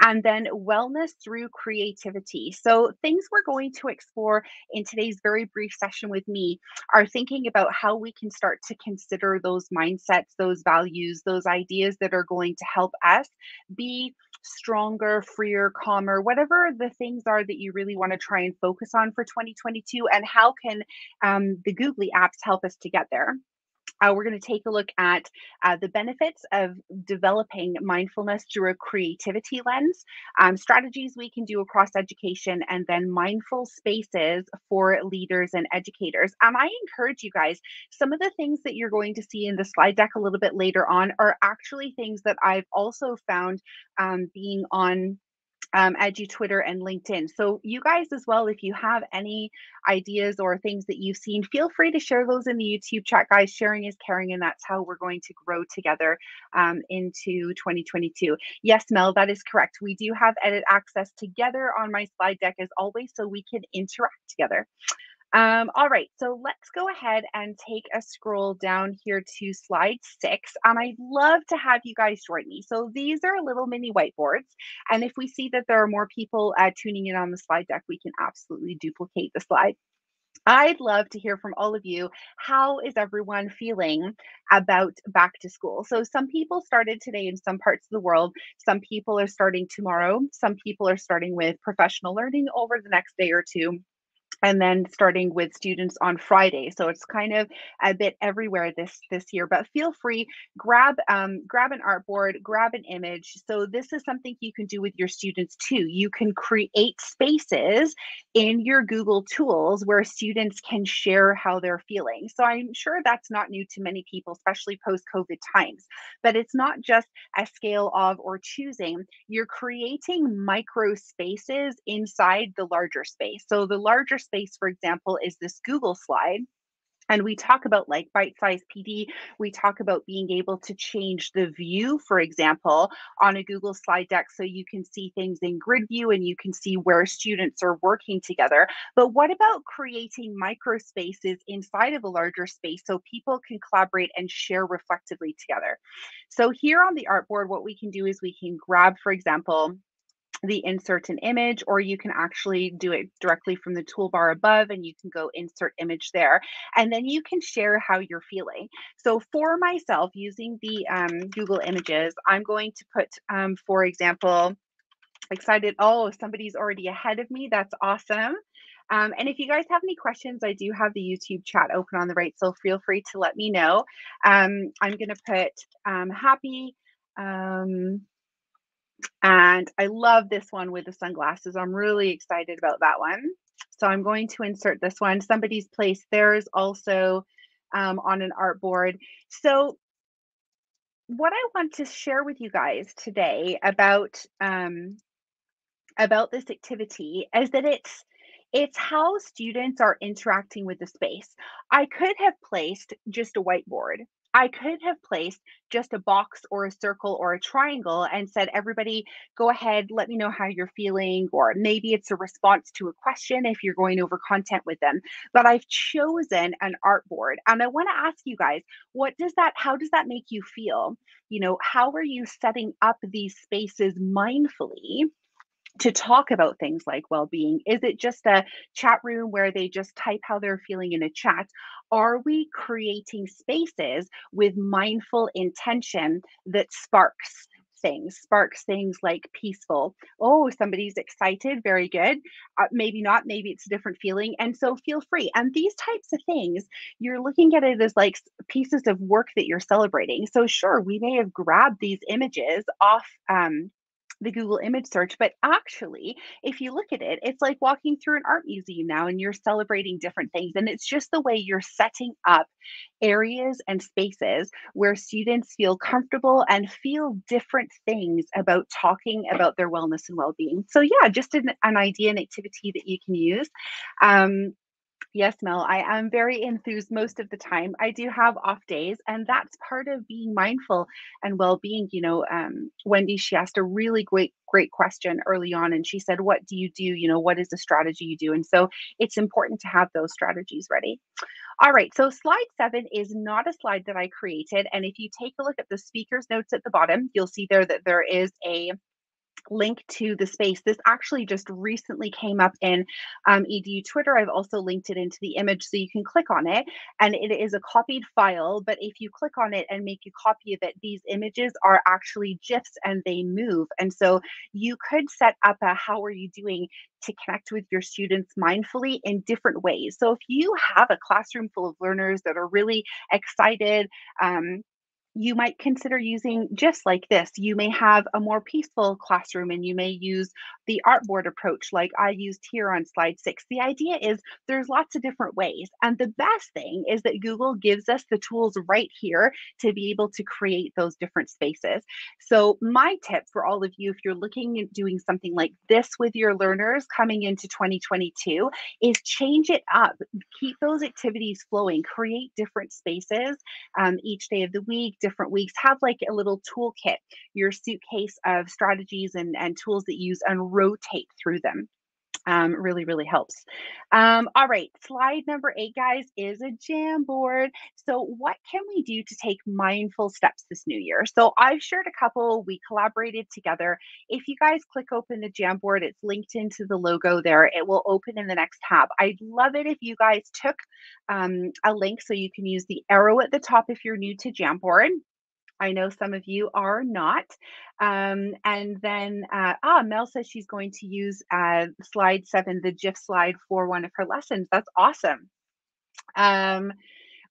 And then wellness through creativity. So things we're going to explore in today's very brief session with me are thinking about how we can start to consider those mindsets, those values, those ideas that are going to help us be stronger, freer, calmer, whatever the things are that you really want to try and focus on for 2022, and how can the Googly apps help us to get there. We're going to take a look at the benefits of developing mindfulness through a creativity lens, strategies we can do across education, and then mindful spaces for leaders and educators. And I encourage you guys, some of the things that you're going to see in the slide deck a little bit later on are actually things that I've also found being on Edu, Twitter, and LinkedIn. So you guys as well, if you have any ideas or things that you've seen, feel free to share those in the YouTube chat, guys. Sharing is caring, and that's how we're going to grow together into 2022. Yes, Mel, that is correct. We do have edit access together on my slide deck as always, so we can interact together. All right, so let's go ahead and take a scroll down here to slide 6. And I'd love to have you guys join me. So these are little mini whiteboards. And if we see that there are more people tuning in on the slide deck, we can absolutely duplicate the slide. I'd love to hear from all of you. How is everyone feeling about back to school? So some people started today in some parts of the world. Some people are starting tomorrow. Some people are starting with professional learning over the next day or two. and then starting with students on Friday. So it's kind of a bit everywhere this year, but feel free, grab an artboard, grab an image. So this is something you can do with your students too. You can create spaces in your Google tools where students can share how they're feeling. So I'm sure that's not new to many people, especially post-COVID times, but it's not just a scale of or choosing. You're creating micro spaces inside the larger space. So the larger space, for example, is this Google slide. And we talk about like bite-sized PD. We talk about being able to change the view, for example, on a Google slide deck so you can see things in grid view and you can see where students are working together. But what about creating micro spaces inside of a larger space so people can collaborate and share reflectively together? So here on the artboard, what we can do is we can grab, for example, the insert an image, or you can actually do it directly from the toolbar above and you can go insert image there. And then you can share how you're feeling. So for myself, using the Google Images, I'm going to put, for example, excited. Oh, somebody's already ahead of me. That's awesome. And if you guys have any questions, I do have the YouTube chat open on the right, so feel free to let me know. I'm going to put happy. And I love this one with the sunglasses. I'm really excited about that one. So I'm going to insert this one. Somebody's placed theirs also on an artboard. So what I want to share with you guys today about this activity is that it's how students are interacting with the space. I could have placed just a whiteboard. I could have placed just a box or a circle or a triangle and said, everybody, go ahead, let me know how you're feeling. Or maybe it's a response to a question if you're going over content with them. But I've chosen an artboard. And I want to ask you guys, how does that make you feel? You know, how are you setting up these spaces mindfully to talk about things like well-being? Is it just a chat room where they just type how they're feeling in a chat? Are we creating spaces with mindful intention that sparks things like peaceful? Oh, somebody's excited. Very good. Maybe not. Maybe it's a different feeling. And so feel free. And these types of things, you're looking at it as like pieces of work that you're celebrating. So sure, we may have grabbed these images off the Google image search, but actually, if you look at it, it's like walking through an art museum now and you're celebrating different things. And it's just the way you're setting up areas and spaces where students feel comfortable and feel different things about talking about their wellness and well-being. So yeah, just an idea and activity that you can use. Yes, Mel, I am very enthused most of the time. I do have off days, and that's part of being mindful and well-being. You know, Wendy, she asked a really great question early on, and she said, what do you do? You know, what is the strategy you do? And so it's important to have those strategies ready. All right, so slide 7 is not a slide that I created. And if you take a look at the speaker's notes at the bottom, you'll see there that there is a link to the space. This actually just recently came up in EDU Twitter. I've also linked it into the image so you can click on it, and it is a copied file. But if you click on it and make a copy of it, these images are actually GIFs and they move. And so you could set up a how are you doing to connect with your students mindfully in different ways. So if you have a classroom full of learners that are really excited, you might consider using GIFs like this. You may have a more peaceful classroom and you may use the artboard approach like I used here on slide 6. The idea is there's lots of different ways. And the best thing is that Google gives us the tools right here to be able to create those different spaces. So my tip for all of you, if you're looking at doing something like this with your learners coming into 2022, is change it up. Keep those activities flowing. Create different spaces each day of the week, different weeks. Have like a little toolkit, your suitcase of strategies and tools that you use, and rotate through them. Really, really helps. All right, slide number 8, guys, is a Jamboard. So what can we do to take mindful steps this new year? So I've shared a couple. We collaborated together. If you guys click open the Jamboard, it's linked into the logo there. It will open in the next tab. I'd love it if you guys took a link so you can use the arrow at the top if you're new to Jamboard. I know some of you are not. And then, Mel says she's going to use slide 7, the GIF slide, for one of her lessons. That's awesome.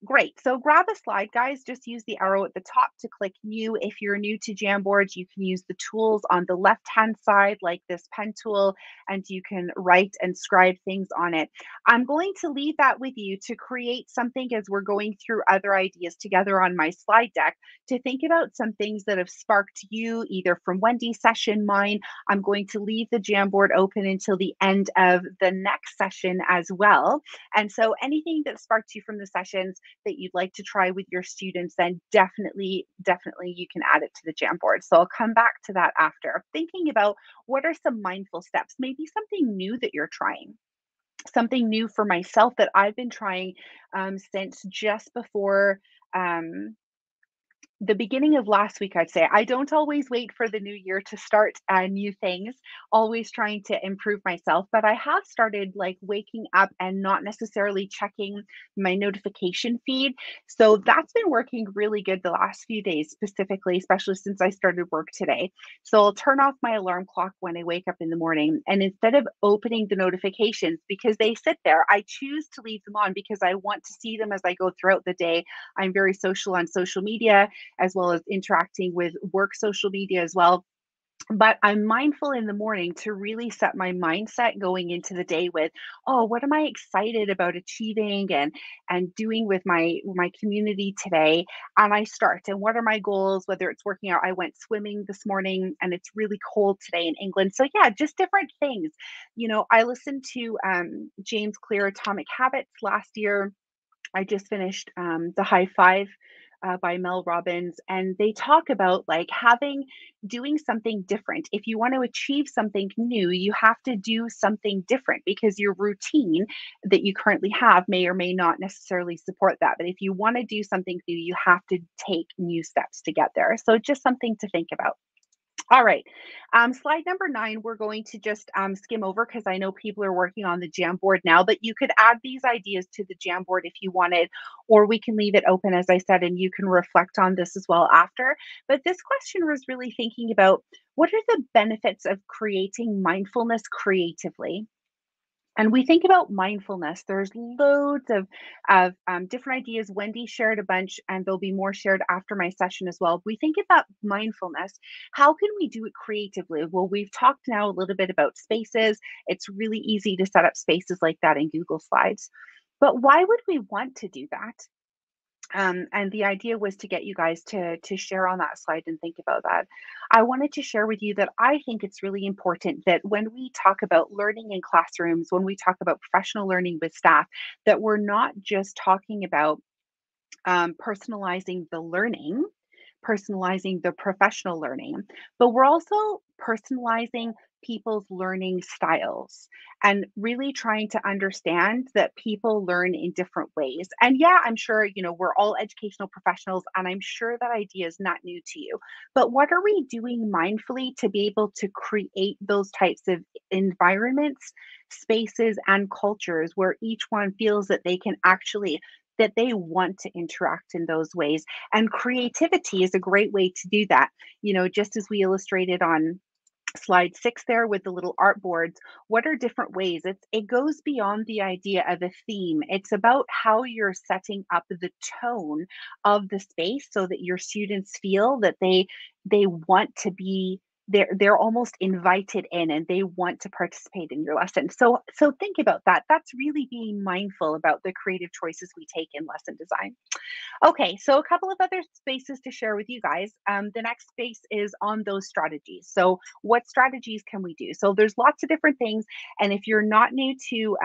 Great. So grab a slide, guys. Just use the arrow at the top to click new. If you're new to Jamboard, you can use the tools on the left-hand side, like this pen tool, and you can write and scribe things on it. I'm going to leave that with you to create something as we're going through other ideas together on my slide deck, to think about some things that have sparked you, either from Wendy's session, mine. I'm going to leave the Jamboard open until the end of the next session as well. And so anything that sparked you from the sessions that you'd like to try with your students, then definitely you can add it to the Jamboard. So I'll come back to that after. Thinking about what are some mindful steps, maybe something new that you're trying. Something new for myself that I've been trying since just before the beginning of last week, I'd say. I don't always wait for the new year to start new things, always trying to improve myself, but I have started like waking up and not necessarily checking my notification feed. So that's been working really good the last few days, specifically, especially since I started work today. So I'll turn off my alarm clock when I wake up in the morning. And instead of opening the notifications, because they sit there, I choose to leave them on because I want to see them as I go throughout the day. I'm very social on social media, as well as interacting with work social media as well. But I'm mindful in the morning to really set my mindset going into the day with, oh, what am I excited about achieving and doing with my community today? And I start, and what are my goals, whether it's working out. I went swimming this morning and it's really cold today in England. So yeah, just different things. You know, I listened to James Clear, Atomic Habits last year. I just finished The High Five by Mel Robbins, and they talk about like doing something different. If you want to achieve something new, you have to do something different because your routine that you currently have may or may not necessarily support that. But if you want to do something new, you have to take new steps to get there. So just something to think about. All right, slide number 9, we're going to just skim over because I know people are working on the Jamboard now, but you could add these ideas to the Jamboard if you wanted, or we can leave it open, as I said, and you can reflect on this as well after. But this question was really thinking about what are the benefits of creating mindfulness creatively? And we think about mindfulness. There's loads of different ideas. Wendy shared a bunch, and there'll be more shared after my session as well. We think about mindfulness. How can we do it creatively? Well, we've talked now a little bit about spaces. It's really easy to set up spaces like that in Google Slides. But why would we want to do that? And the idea was to get you guys to share on that slide and think about that. I wanted to share with you that I think it's really important that when we talk about learning in classrooms, when we talk about professional learning with staff, that we're not just talking about personalizing the learning, personalizing the professional learning, but we're also personalizing people's learning styles and really trying to understand that people learn in different ways. And yeah, I'm sure, you know, we're all educational professionals, and I'm sure that idea is not new to you. But what are we doing mindfully to be able to create those types of environments, spaces, and cultures where each one feels that they can actually that they want to interact in those ways? And creativity is a great way to do that. You know, just as we illustrated on slide 6 there with the little art boards, what are different ways? It goes beyond the idea of a theme. It's about how you're setting up the tone of the space so that your students feel that they want to be, they're almost invited in and they want to participate in your lesson. So think about that. That's really being mindful about the creative choices we take in lesson design. Okay, so a couple of other spaces to share with you guys. The next space is on those strategies. So what strategies can we do? So there's lots of different things. And if you're not new to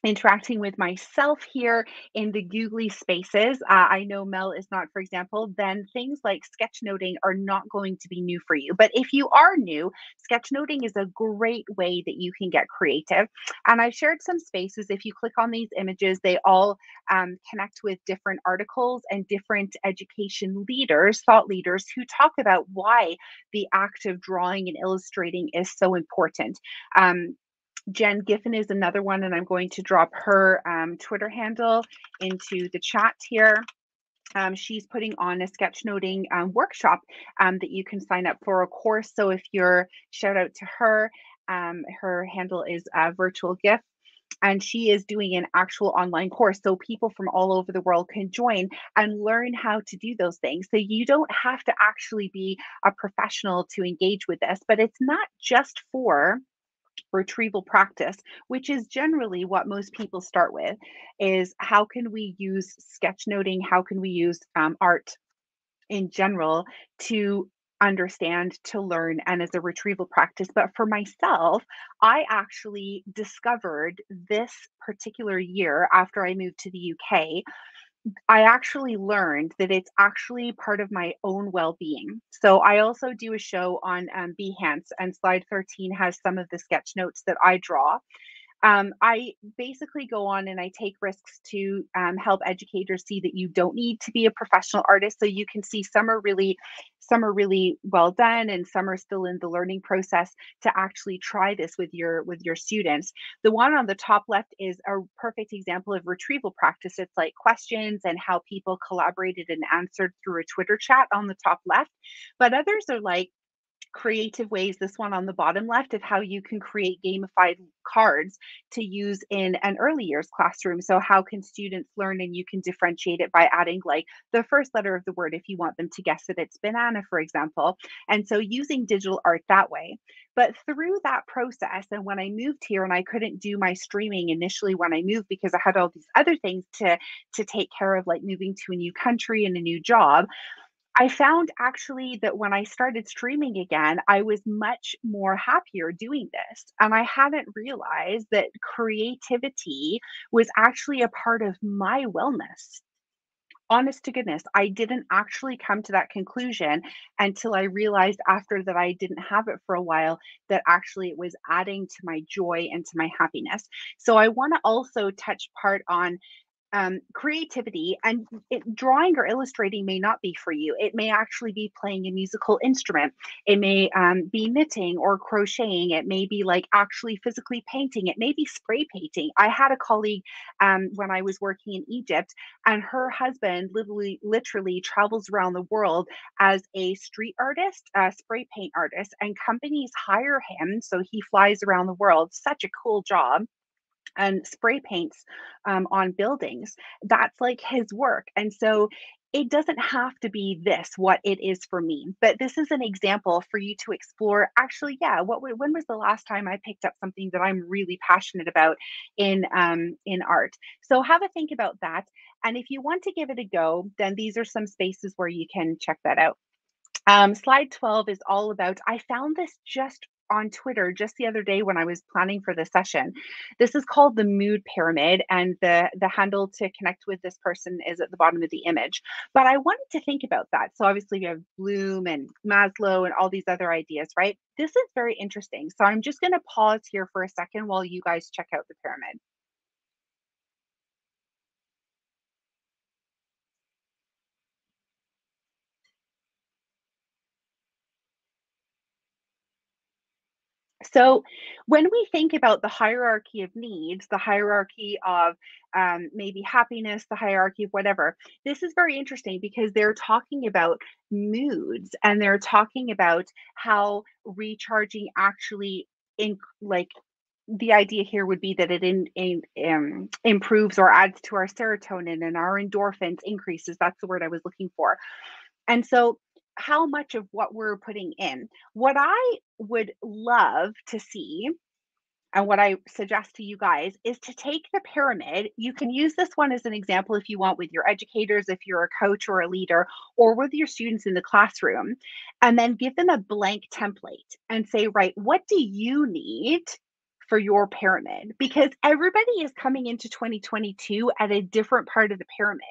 interacting with myself here in the googly spaces, I know Mel is not, for example, then things like sketchnoting are not going to be new for you. But if you are new, sketchnoting is a great way that you can get creative. And I've shared some spaces. If you click on these images, they all connect with different articles and different education leaders, thought leaders, who talk about why the act of drawing and illustrating is so important. Jen Giffen is another one, and I'm going to drop her Twitter handle into the chat here. she's putting on a sketchnoting workshop that you can sign up for a course. So if you're, shout out to her, her handle is virtual gift. And she is doing an actual online course. So people from all over the world can join and learn how to do those things. So you don't have to actually be a professional to engage with this, but it's not just for retrieval practice, which is generally what most people start with, is how can we use sketchnoting? How can we use art in general to understand, to learn, and as a retrieval practice. But for myself, I actually discovered this particular year after I moved to the UK, I actually learned that it's actually part of my own well-being. So I also do a show on Behance, and slide 13 has some of the sketch notes that I draw. I basically go on and I take risks to help educators see that you don't need to be a professional artist. So you can see some are really well done, and some are still in the learning process to actually try this with your students. The one on the top left is a perfect example of retrieval practice. It's like questions and how people collaborated and answered through a Twitter chat on the top left. But others are like creative ways, this one on the bottom left, of how you can create gamified cards to use in an early years classroom. So how can students learn? And you can differentiate it by adding like the first letter of the word if you want them to guess that it's banana, for example. And so using digital art that way. But through that process, and when I moved here, and I couldn't do my streaming initially when I moved because I had all these other things to take care of, like moving to a new country and a new job, I found actually that when I started streaming again, I was much more happier doing this. And I hadn't realized that creativity was actually a part of my wellness. Honest to goodness, I didn't actually come to that conclusion until I realized after that I didn't have it for a while, that actually it was adding to my joy and to my happiness. So I want to also touch part on creativity, and drawing or illustrating may not be for you. It may actually be playing a musical instrument. It may be knitting or crocheting. It may be like actually physically painting. It may be spray painting. I had a colleague when I was working in Egypt, and her husband literally travels around the world as a street artist, a spray paint artist, and companies hire him. So he flies around the world. Such a cool job, and spray paints on buildings. That's like his work. And so it doesn't have to be this, what it is for me. But this is an example for you to explore. Actually, yeah, when was the last time I picked up something that I'm really passionate about in art? So have a think about that. And if you want to give it a go, then these are some spaces where you can check that out. Slide 12 is all about, I found this just on Twitter just the other day when I was planning for the session. This is called the mood pyramid, and the handle to connect with this person is at the bottom of the image. But I wanted to think about that. So obviously we have Bloom and Maslow and all these other ideas, right? This is very interesting. So I'm just going to pause here for a second while you guys check out the pyramid. So when we think about the hierarchy of needs, the hierarchy of maybe happiness, the hierarchy of whatever, this is very interesting because they're talking about moods, and they're talking about how recharging actually like the idea here would be that it improves or adds to our serotonin, and our endorphins increases. That's the word I was looking for. And so how much of what we're putting in, what I would love to see, and what I suggest to you guys, is to take the pyramid. You can use this one as an example if you want with your educators, if you're a coach or a leader, or with your students in the classroom, and then give them a blank template and say, right, what do you need for your pyramid? Because everybody is coming into 2022 at a different part of the pyramid.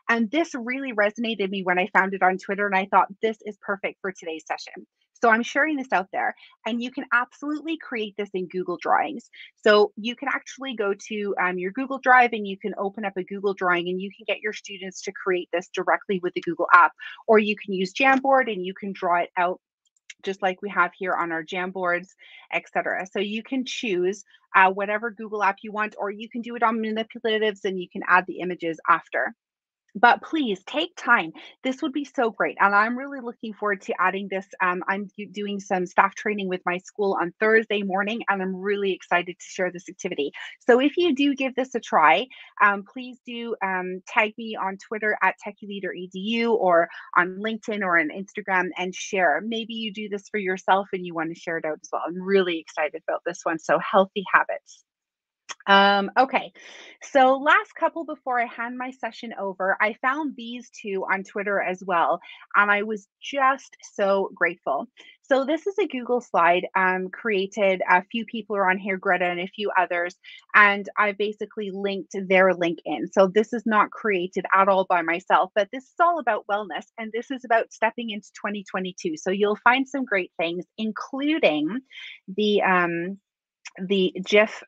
And this really resonated me when I found it on Twitter, and I thought this is perfect for today's session. So I'm sharing this out there, and you can absolutely create this in Google Drawings. So you can actually go to your Google Drive, and you can open up a Google Drawing, and you can get your students to create this directly with the Google app, or you can use Jamboard and you can draw it out just like we have here on our Jamboards, etc. So you can choose whatever Google app you want, or you can do it on manipulatives and you can add the images after. But please take time. This would be so great. And I'm really looking forward to adding this. I'm doing some staff training with my school on Thursday morning, and I'm really excited to share this activity. So if you do give this a try, please do tag me on Twitter at TechieLeaderEDU or on LinkedIn or on Instagram and share. Maybe you do this for yourself and you want to share it out as well. I'm really excited about this one. So healthy habits. Okay, so last couple before I hand my session over, I found these two on Twitter as well, and I was just so grateful. So this is a Google slide created. A few people are on here, Greta and a few others, and I basically linked their link in. So this is not created at all by myself, but this is all about wellness, and this is about stepping into 2022. So you'll find some great things, including the GIF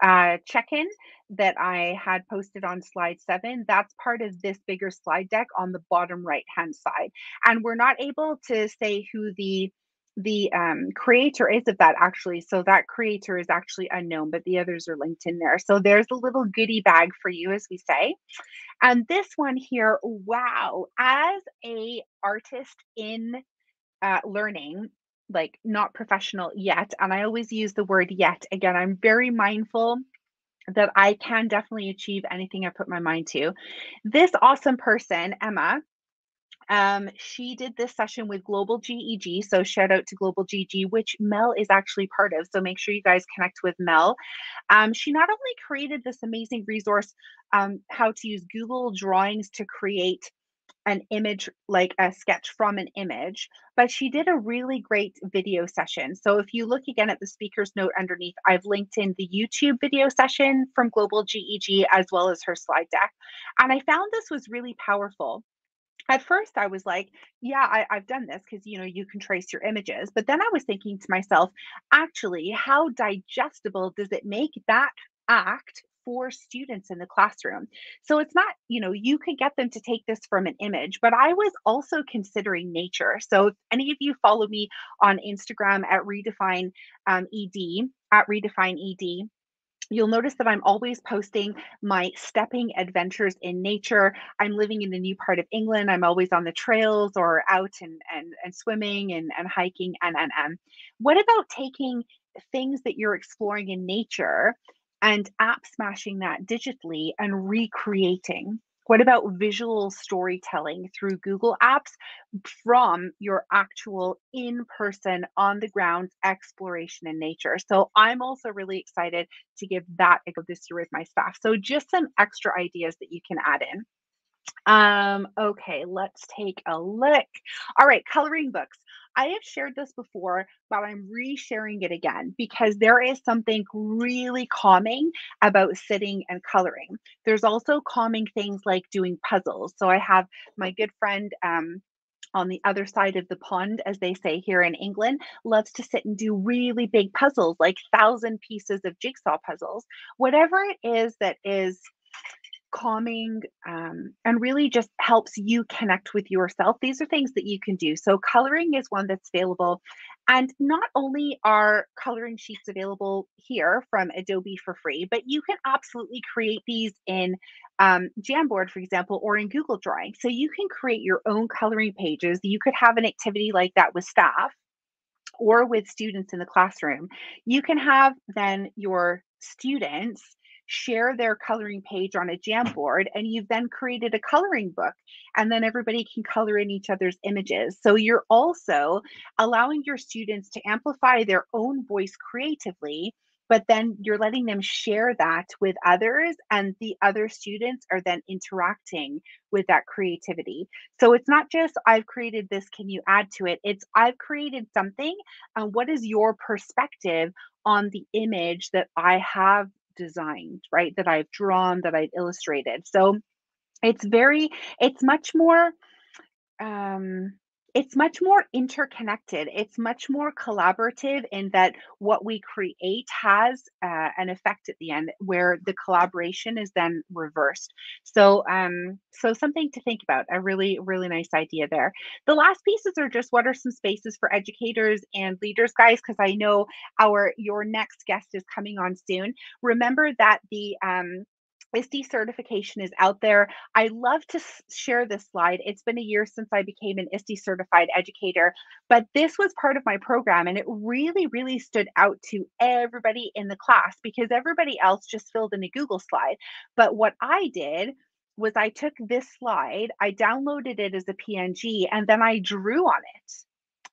check-in that I had posted on slide 7. That's part of this bigger slide deck on the bottom right-hand side. And we're not able to say who the creator is of that actually. So that creator is actually unknown, but the others are linked in there. So there's a little goodie bag for you, as we say. And this one here, wow, as a artist in learning, like not professional yet, and I always use the word yet. Again, I'm very mindful that I can definitely achieve anything I put my mind to. This awesome person, Emma, she did this session with Global GEG. So shout out to Global GEG, which Mel is actually part of. So make sure you guys connect with Mel. She not only created this amazing resource, how to use Google Drawings to create an image, like a sketch from an image, but she did a really great video session. So if you look again at the speaker's note underneath, I've linked in the YouTube video session from Global GEG as well as her slide deck. And I found this was really powerful. At first I was like, yeah, I've done this because, you know, you can trace your images. But then I was thinking to myself, actually, how digestible does it make that act for students in the classroom? So it's not, you know, you could get them to take this from an image, but I was also considering nature. So if any of you follow me on Instagram at Redefine ED, at Redefine ED, you'll notice that I'm always posting my stepping adventures in nature. I'm living in a new part of England. I'm always on the trails or out and swimming and hiking and. What about taking things that you're exploring in nature and app smashing that digitally and recreating? What about visual storytelling through Google Apps from your actual in-person, on the ground exploration in nature? So I'm also really excited to give that a go this year with my staff. So just some extra ideas that you can add in. Okay, let's take a look. All right, coloring books. I have shared this before, but I'm re-sharing it again because there is something really calming about sitting and coloring. There's also calming things like doing puzzles. So I have my good friend on the other side of the pond, as they say here in England, loves to sit and do really big puzzles, like 1,000 pieces of jigsaw puzzles. Whatever it is that is calming and really just helps you connect with yourself. These are things that you can do. So coloring is one that's available. And not only are coloring sheets available here from Adobe for free, but you can absolutely create these in Jamboard, for example, or in Google Drawing. So you can create your own coloring pages. You could have an activity like that with staff or with students in the classroom. You can have then your students share their coloring page on a Jamboard, and you've then created a coloring book, and then everybody can color in each other's images. So you're also allowing your students to amplify their own voice creatively, but then you're letting them share that with others, and the other students are then interacting with that creativity. So it's not just, I've created this, can you add to it? It's, I've created something, and what is your perspective on the image that I have designed, right? That I've drawn, that I've illustrated. So it's very, it's much more, it's much more interconnected. It's much more collaborative in that what we create has an effect at the end where the collaboration is then reversed. So, so something to think about. A really, really nice idea there. The last pieces are just what are some spaces for educators and leaders, guys, because I know your next guest is coming on soon. Remember that ISTE certification is out there. I love to share this slide. It's been a year since I became an ISTE certified educator, but this was part of my program, and it really, really stood out to everybody in the class because everybody else just filled in a Google slide. But what I did was I took this slide, I downloaded it as a PNG, and then I drew on it.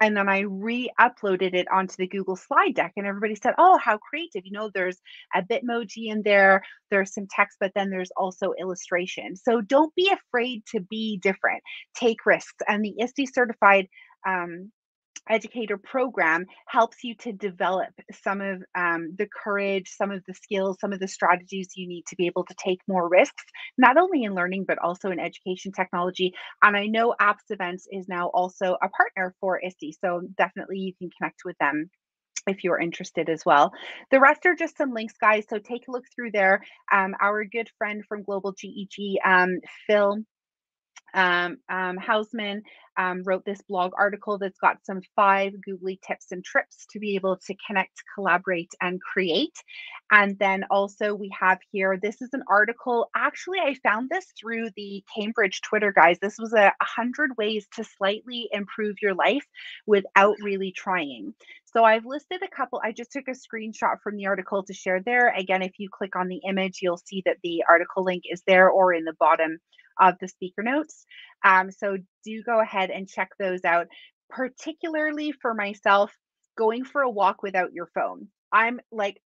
And then I re-uploaded it onto the Google slide deck, and everybody said, oh, how creative. You know, there's a Bitmoji in there, there's some text, but then there's also illustration. So don't be afraid to be different. Take risks. And the ISTE certified educator program helps you to develop some of the courage, some of the skills, some of the strategies you need to be able to take more risks, not only in learning, but also in education technology. And I know Apps Events is now also a partner for ISTE, so definitely you can connect with them if you're interested as well. The rest are just some links, guys, so take a look through there. Our good friend from Global GEG, Phil Hausman, wrote this blog article that's got some 5 googly tips and trips to be able to connect, collaborate, and create. And then also we have here, this is an article. Actually, I found this through the Cambridge Twitter, guys. This was 100 ways to slightly improve your life without really trying. So I've listed a couple. I just took a screenshot from the article to share there. Again, if you click on the image, you'll see that the article link is there or in the bottom of the speaker notes. So do go ahead and check those out, particularly for myself, going for a walk without your phone. I'm like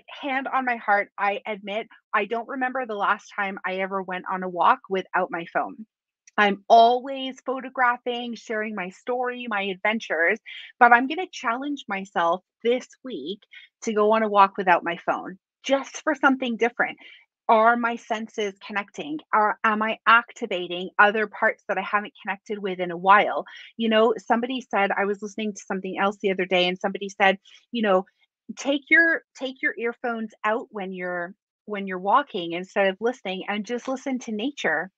hand on my heart, I admit, I don't remember the last time I ever went on a walk without my phone. I'm always photographing, sharing my story, my adventures, but I'm going to challenge myself this week to go on a walk without my phone, just for something different. Are my senses connecting? Am I activating other parts that I haven't connected with in a while? You know, somebody said, I was listening to something else the other day, and somebody said, you know, take your earphones out when you're walking instead of listening, and just listen to nature.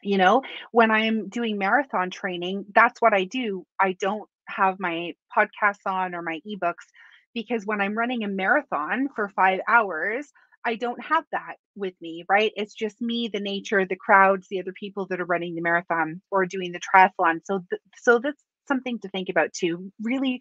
You know, when I'm doing marathon training, that's what I do. I don't have my podcasts on or my ebooks, because when I'm running a marathon for 5 hours, I don't have that with me, right? It's just me, the nature, the crowds, the other people that are running the marathon or doing the triathlon. So that's something to think about too. Really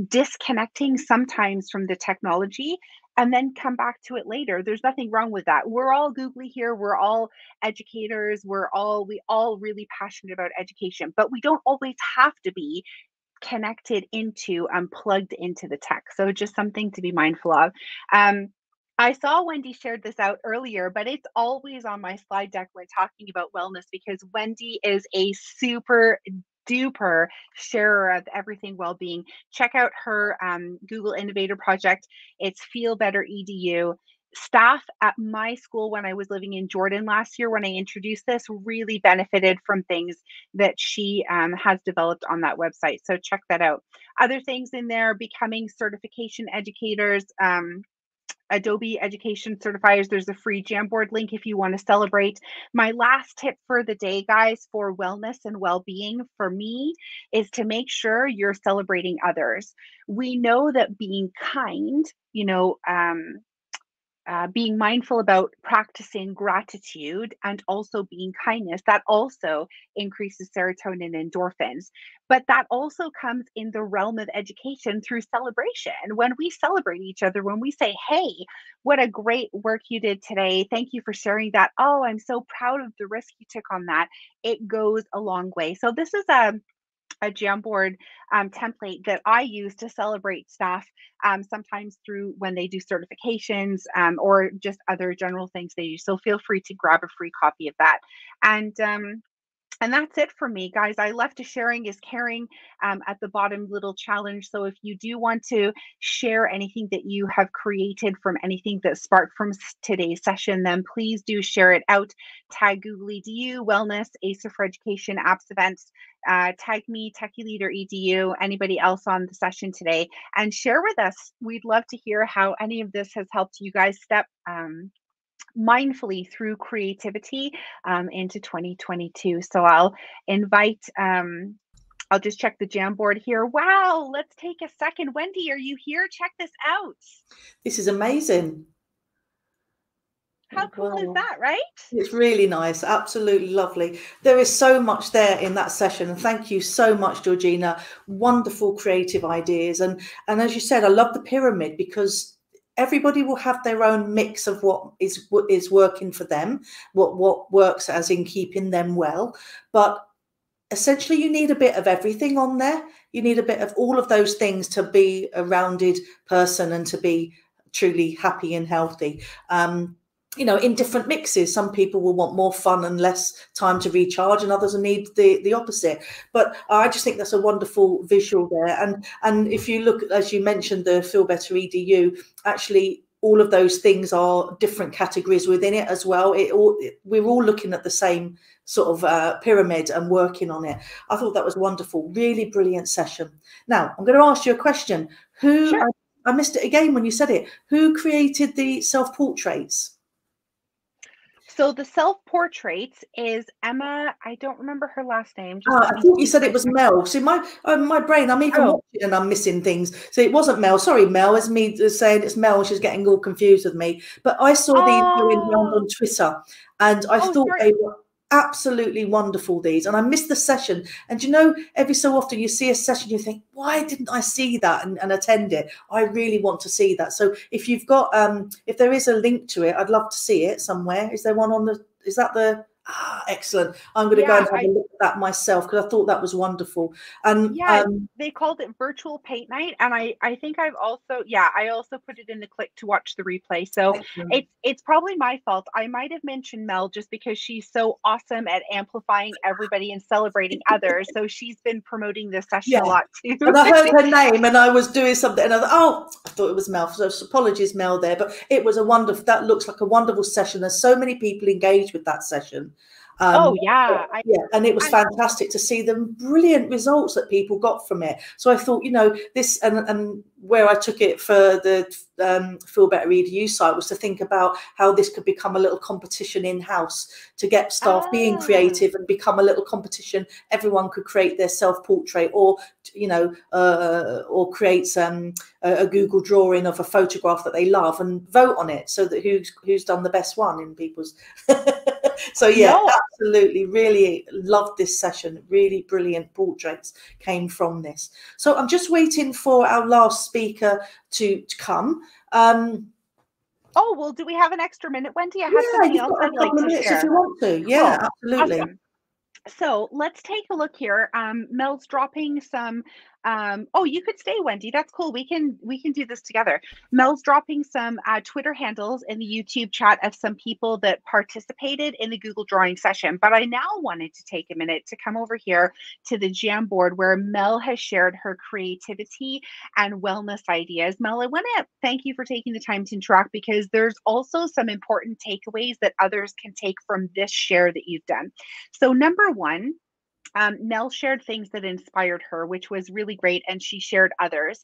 disconnecting sometimes from the technology and then come back to it later. There's nothing wrong with that. We're all googly here. We're all educators. We all really passionate about education, but we don't always have to be connected into and plugged into the tech. So just something to be mindful of. I saw Wendy shared this out earlier, but it's always on my slide deck when talking about wellness, because Wendy is a super duper sharer of everything well-being. Check out her Google Innovator project. It's Feel Better EDU. Staff at my school when I was living in Jordan last year, when I introduced this, really benefited from things that she has developed on that website. So check that out. Other things in there: becoming certification educators, Adobe Education Certifiers. There's a free Jamboard link if you want to celebrate. My last tip for the day, guys, for wellness and well-being for me is to make sure you're celebrating others. We know that being kind, being mindful about practicing gratitude and also being kindness, that also increases serotonin and endorphins. But that also comes in the realm of education through celebration. When we celebrate each other, when we say, hey, what a great work you did today. Thank you for sharing that. Oh, I'm so proud of the risk you took on that. It goes a long way. So this is a Jamboard template that I use to celebrate staff, sometimes through when they do certifications or just other general things they do. So feel free to grab a free copy of that. And that's it for me, guys. I left a sharing is caring at the bottom, little challenge. So if you do want to share anything that you have created from anything that sparked from today's session, then please do share it out. Tag Googly EDU, Wellness, ACER for Education, Apps Events. Tag me, Techie Leader EDU, anybody else on the session today, and share with us. We'd love to hear how any of this has helped you guys step mindfully through creativity into 2022. So I'll invite, I'll just check the Jamboard here. Wow, let's take a second. Wendy, are you here? Check this out. This is amazing. How cool is that, right? It's really nice. Absolutely lovely. There is so much there in that session. And thank you so much, Georgina. Wonderful creative ideas. And as you said, I love the pyramid because everybody will have their own mix of what is working for them, what works as in keeping them well. But essentially, you need a bit of everything on there. You need a bit of all of those things to be a rounded person and to be truly happy and healthy. In different mixes. Some people will want more fun and less time to recharge, and others will need the opposite. But I just think that's a wonderful visual there. And if you look, as you mentioned, the Feel Better EDU, actually all of those things are different categories within it as well. We're all looking at the same sort of pyramid and working on it. I thought that was wonderful. Really brilliant session. Now, I'm going to ask you a question. Sure. I missed it again when you said it. Who created the self-portraits? So the self-portraits is Emma. I don't remember her last name. I thought you said it was Mel. See, my brain, I'm even watching and I'm missing things. So it wasn't Mel. Sorry, Mel. It's me saying it's Mel. She's getting all confused with me. But I saw these going around on Twitter, and I thought they were absolutely wonderful, these. And I missed the session. And every so often you see a session, you think, why didn't I see that and attend it? I really want to see that. So if you've got if there is a link to it, I'd love to see it somewhere. Is there one on the, is that the excellent. I'm going to go and have a look at that myself because I thought that was wonderful. And they called it virtual paint night, and I think I also put it in the click to watch the replay. So it's probably my fault. I might have mentioned Mel just because she's so awesome at amplifying everybody and celebrating others. So she's been promoting this session a lot too. And I heard her name and I was doing something and I thought it was Mel. So apologies, Mel, there. But it was that looks like a wonderful session. There's so many people engaged with that session. And it was fantastic to see the brilliant results that people got from it. So I thought, this and where I took it for the Feel Better EDU site was to think about how this could become a little competition in-house to get staff being creative and become a little competition. Everyone could create their self-portrait or create a Google drawing of a photograph that they love and vote on it so that who's done the best one in people's So absolutely, really loved this session. Really brilliant portraits came from this. So I'm just waiting for our last speaker to come. Well, do we have an extra minute, Wendy? I have something else I'd like to share. If you want to. Yeah, absolutely. Awesome. So let's take a look here. Mel's dropping some. You could stay, Wendy. That's cool. We can do this together. Mel's dropping some Twitter handles in the YouTube chat of some people that participated in the Google drawing session. But I now wanted to take a minute to come over here to the Jamboard where Mel has shared her creativity and wellness ideas. Mel, I want to thank you for taking the time to interact because there's also some important takeaways that others can take from this share that you've done. So number one, Mel shared things that inspired her, which was really great, and she shared others.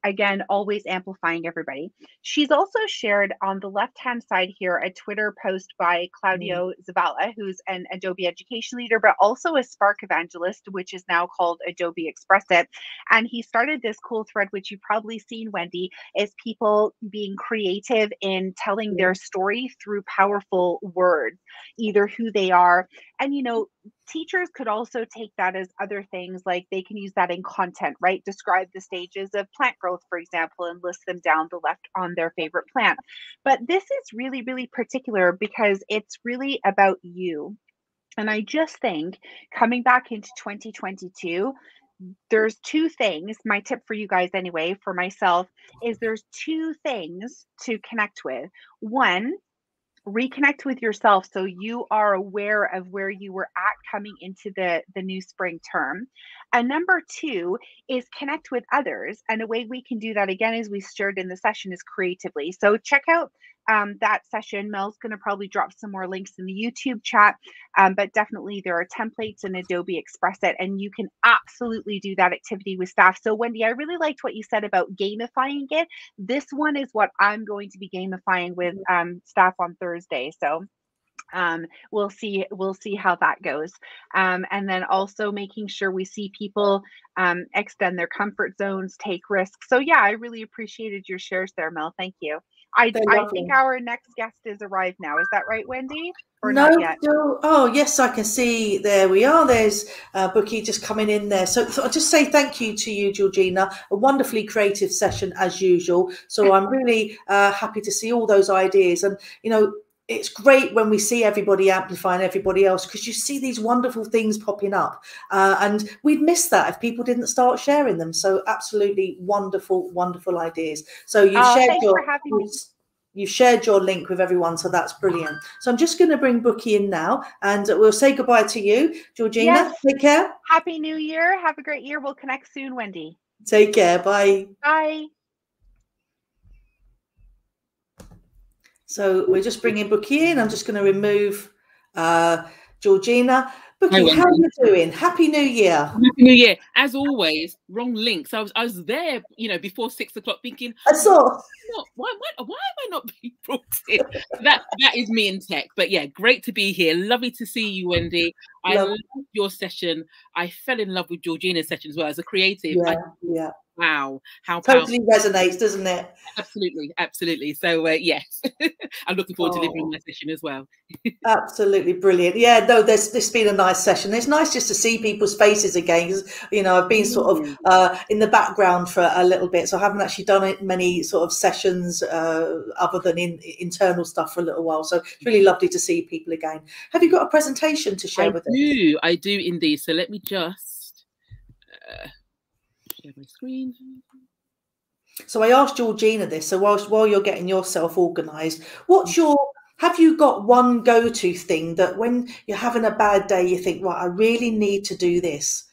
Again, always amplifying everybody. She's also shared on the left-hand side here a Twitter post by Claudio Zavala, who's an Adobe education leader, but also a Spark evangelist, which is now called Adobe Express It. And he started this cool thread, which you've probably seen, Wendy, is people being creative in telling their story through powerful words, either who they are. And, teachers could also take that as other things, like they can use that in content, right? Describe the stages of plant growth, for example, and list them down the left on their favorite plant. But this is really, really particular because it's really about you. And I just think coming back into 2022, there's two things, my tip for you guys anyway, for myself, is there's two things to connect with. One, reconnect with yourself so you are aware of where you were at coming into the new spring term. And number two is connect with others. And a way we can do that, again, as we shared in the session, is creatively. So check out that session. Mel's going to probably drop some more links in the YouTube chat, but definitely there are templates in Adobe Express It, and you can absolutely do that activity with staff. So Wendy, I really liked what you said about gamifying it. This one is what I'm going to be gamifying with staff on Thursday. So we'll see how that goes. And then also making sure we see people extend their comfort zones, take risks. So yeah, I really appreciated your shares there, Mel. Thank you. I think our next guest is arrived now. Is that right, Wendy? Or no, not yet? still. Oh, yes, I can see. There we are. There's Bookie just coming in there. So I'll just say thank you to you, Georgina. A wonderfully creative session as usual. So I'm really happy to see all those ideas. And, you know, it's great when we see everybody amplifying everybody else, because you see these wonderful things popping up. And we'd miss that if people didn't start sharing them. So absolutely wonderful, wonderful ideas. So you've shared your link with everyone, so that's brilliant. So I'm just going to bring Bookie in now, and we'll say goodbye to you, Georgina. Yes. Take care. Happy New Year. Have a great year. We'll connect soon, Wendy. Take care. Bye. Bye. So we're just bringing Bookie in. I'm just going to remove Georgina. Bookie, how are you doing? Happy New Year. Happy New Year. As always, wrong links. I was there, you know, before 6 o'clock thinking, I saw. Why am I not being brought in? That is me in tech. But yeah, great to be here. Lovely to see you, Wendy. I loved your session. I fell in love with Georgina's session as well as a creative. Yeah. Wow, how totally resonates, doesn't it? Absolutely, absolutely. So yes, I'm looking forward to delivering my session as well. Absolutely brilliant. Yeah, no, this been a nice session. It's nice just to see people's faces again. You know, I've been sort of in the background for a little bit, so I haven't actually done many sort of sessions other than internal stuff for a little while. So it's really lovely to see people again. Have you got a presentation to share with us? I do indeed. So let me just share my screen. So I asked Georgina this. So while you're getting yourself organised, have you got one go-to thing that when you're having a bad day, you think, right, I really need to do this?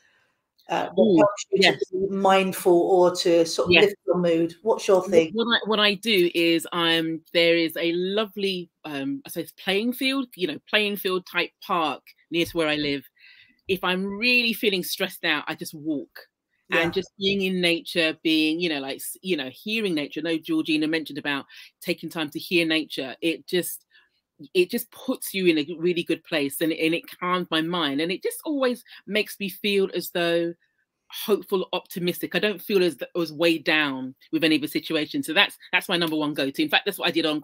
That helps you to be mindful or to sort of lift your mood. What's your thing? What I do is there is a lovely I suppose playing field type park near to where I live. If I'm really feeling stressed out, I just walk. And just being in nature, being, hearing nature. I know Georgina mentioned about taking time to hear nature. It just puts you in a really good place, and it calms my mind. And it just always makes me feel as though hopeful, optimistic. I don't feel as weighed down with any of the situations. So that's my number one go-to. In fact, that's what I did on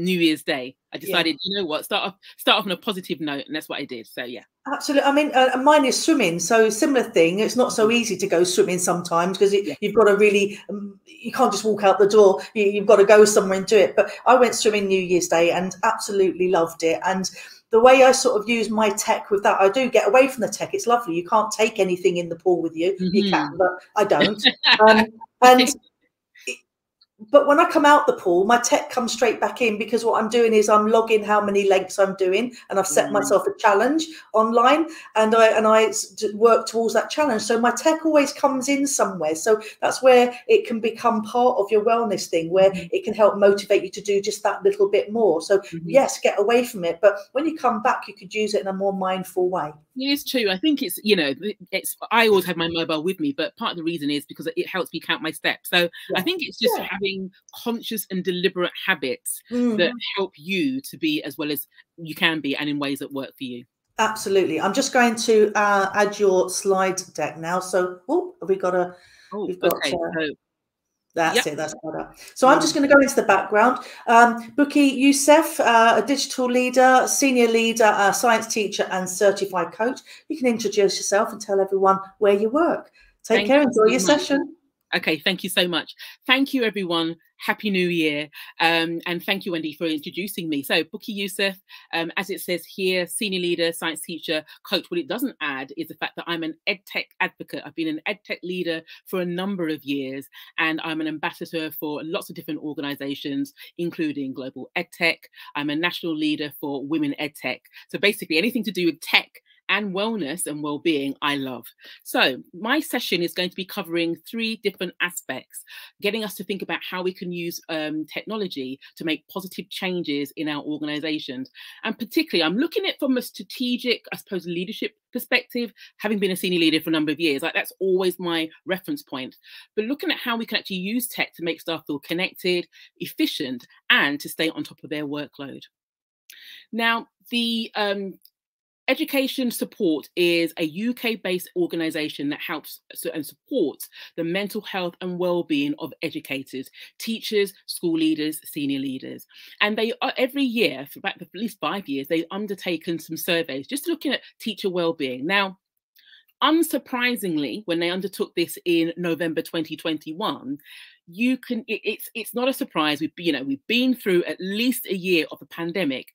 New Year's Day. I decided, you know what, start off on a positive note, and that's what I did. So yeah. Absolutely. I mean, mine is swimming. So similar thing. It's not so easy to go swimming sometimes because you've got to really, you can't just walk out the door. You've got to go somewhere and do it. But I went swimming New Year's Day and absolutely loved it. And the way I sort of use my tech with that, I do get away from the tech. It's lovely. You can't take anything in the pool with you. You can, but I don't. But when I come out the pool, my tech comes straight back in, because what I'm doing is I'm logging how many lengths I'm doing, and I've set myself a challenge online, and I work towards that challenge. So my tech always comes in somewhere. So that's where it can become part of your wellness thing, where it can help motivate you to do just that little bit more. So yes, get away from it, but when you come back, you could use it in a more mindful way. It is true. I think I always have my mobile with me, but part of the reason is because it helps me count my steps. So I think it's just having conscious and deliberate habits that help you to be as well as you can be, and in ways that work for you. Absolutely. I'm just going to add your slide deck now. So that's it. That's better. So I'm just going to go into the background. Bookie Youssef, a digital leader, senior leader, science teacher, and certified coach. You can introduce yourself and tell everyone where you work. Take care. Enjoy your session. Okay, thank you so much. Thank you, everyone. Happy New Year. And thank you, Wendy, for introducing me. So Bookie Youssef, as it says here, senior leader, science teacher, coach. What it doesn't add is the fact that I'm an EdTech advocate. I've been an EdTech leader for a number of years, and I'm an ambassador for lots of different organizations, including Global EdTech. I'm a national leader for Women EdTech. So basically anything to do with tech and wellness and well-being, I love. So my session is going to be covering 3 different aspects, getting us to think about how we can use technology to make positive changes in our organizations. And particularly, I'm looking at it from a strategic, I suppose, leadership perspective, having been a senior leader for a number of years. That's always my reference point. But looking at how we can actually use tech to make staff feel connected, efficient, and to stay on top of their workload. Now, the Education Support is a UK-based organisation that helps and supports the mental health and well-being of educators, teachers, school leaders, senior leaders. And they are, every year, for about at least 5 years, they've undertaken some surveys just looking at teacher well-being. Now, unsurprisingly, when they undertook this in November 2021, it's not a surprise. We've been through at least a year of a pandemic,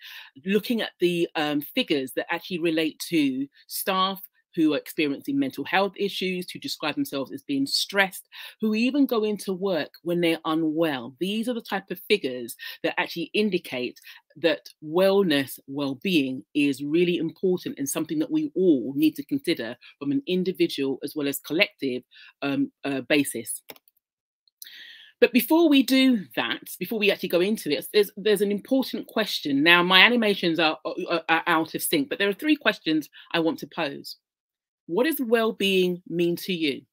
looking at the figures that actually relate to staff who are experiencing mental health issues, who describe themselves as being stressed, who even go into work when they're unwell. These are the type of figures that actually indicate that wellness, well-being is really important and something that we all need to consider from an individual as well as collective basis. But before we do that, before we actually go into this, there's an important question. Now, my animations are out of sync, but there are 3 questions I want to pose. What does well-being mean to you?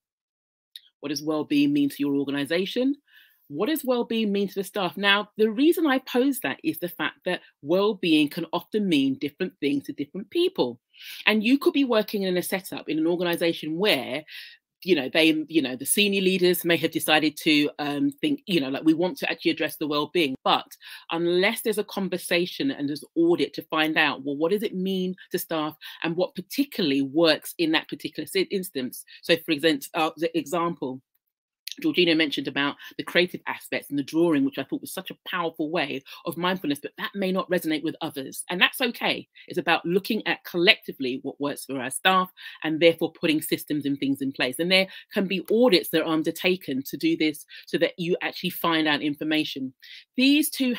What does well-being mean to your organization? What does well-being mean to the staff? Now, the reason I pose that is the fact that well-being can often mean different things to different people. And you could be working in a setup in an organization where the senior leaders may have decided to think, like we want to actually address the well-being, but unless there's a conversation and there's audit to find out, well, what does it mean to staff and what particularly works in that particular instance? So for example, Georgina mentioned about the creative aspects and the drawing, which I thought was such a powerful way of mindfulness, but that may not resonate with others. And that's okay. It's about looking at collectively what works for our staff and therefore putting systems and things in place. And there can be audits that are undertaken to do this so that you actually find out information. These 2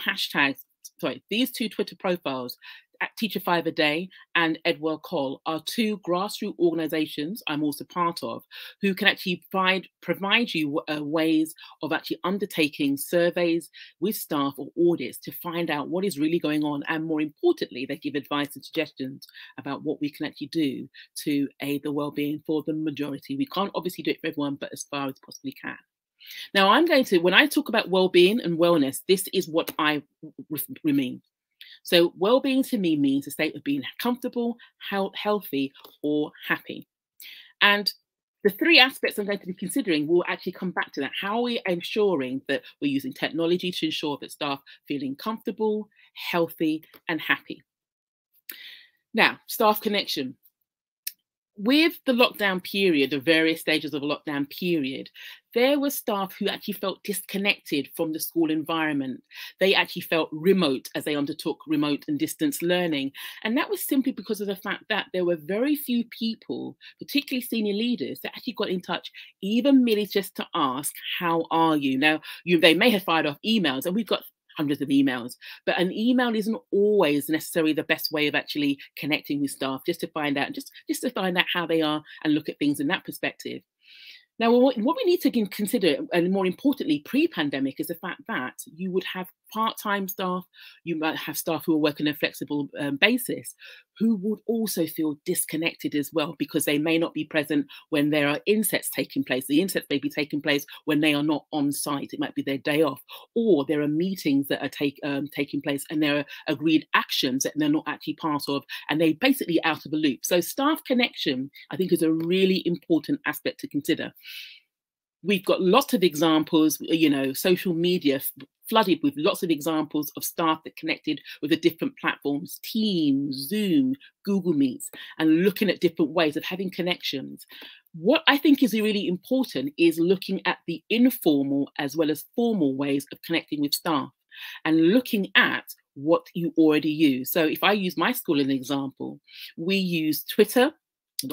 Twitter profiles, at Teacher 5 a Day and Edward Cole, are 2 grassroots organizations I'm also part of, who can actually provide you ways of actually undertaking surveys with staff or audits to find out what is really going on. And more importantly, they give advice and suggestions about what we can actually do to aid the well-being for the majority. We can't obviously do it for everyone, but as far as possibly can. Now, when I talk about well-being and wellness, this is what I mean. So well-being to me means a state of being comfortable, healthy, or happy. And the 3 aspects I'm going to be considering will actually come back to that. How are we ensuring that we're using technology to ensure that staff feeling comfortable, healthy, and happy? Now, staff connection. With the lockdown period, the various stages of a lockdown period, there were staff who actually felt disconnected from the school environment. They actually felt remote as they undertook remote and distance learning. And that was simply because of the fact that there were very few people, particularly senior leaders, that actually got in touch, even merely just to ask, how are you? Now, they may have fired off emails, and we've got hundreds of emails, but an email isn't always necessarily the best way of actually connecting with staff, just to find out how they are and look at things in that perspective. Now, what we need to consider, and more importantly, pre-pandemic, is the fact that you would have part-time staff, you might have staff who are working on a flexible basis, who would also feel disconnected as well, because they may not be present when there are insets taking place. The insets may be taking place when they are not on site. It might be their day off, or there are meetings that are taking place and there are agreed actions that they're not actually part of, and they're basically out of the loop. So staff connection, I think, is a really important aspect to consider. We've got lots of examples, social media flooded with lots of examples of staff that connected with the different platforms, Teams, Zoom, Google Meets, and looking at different ways of having connections. What I think is really important is looking at the informal as well as formal ways of connecting with staff and looking at what you already use. So if I use my school as an example, we use I'm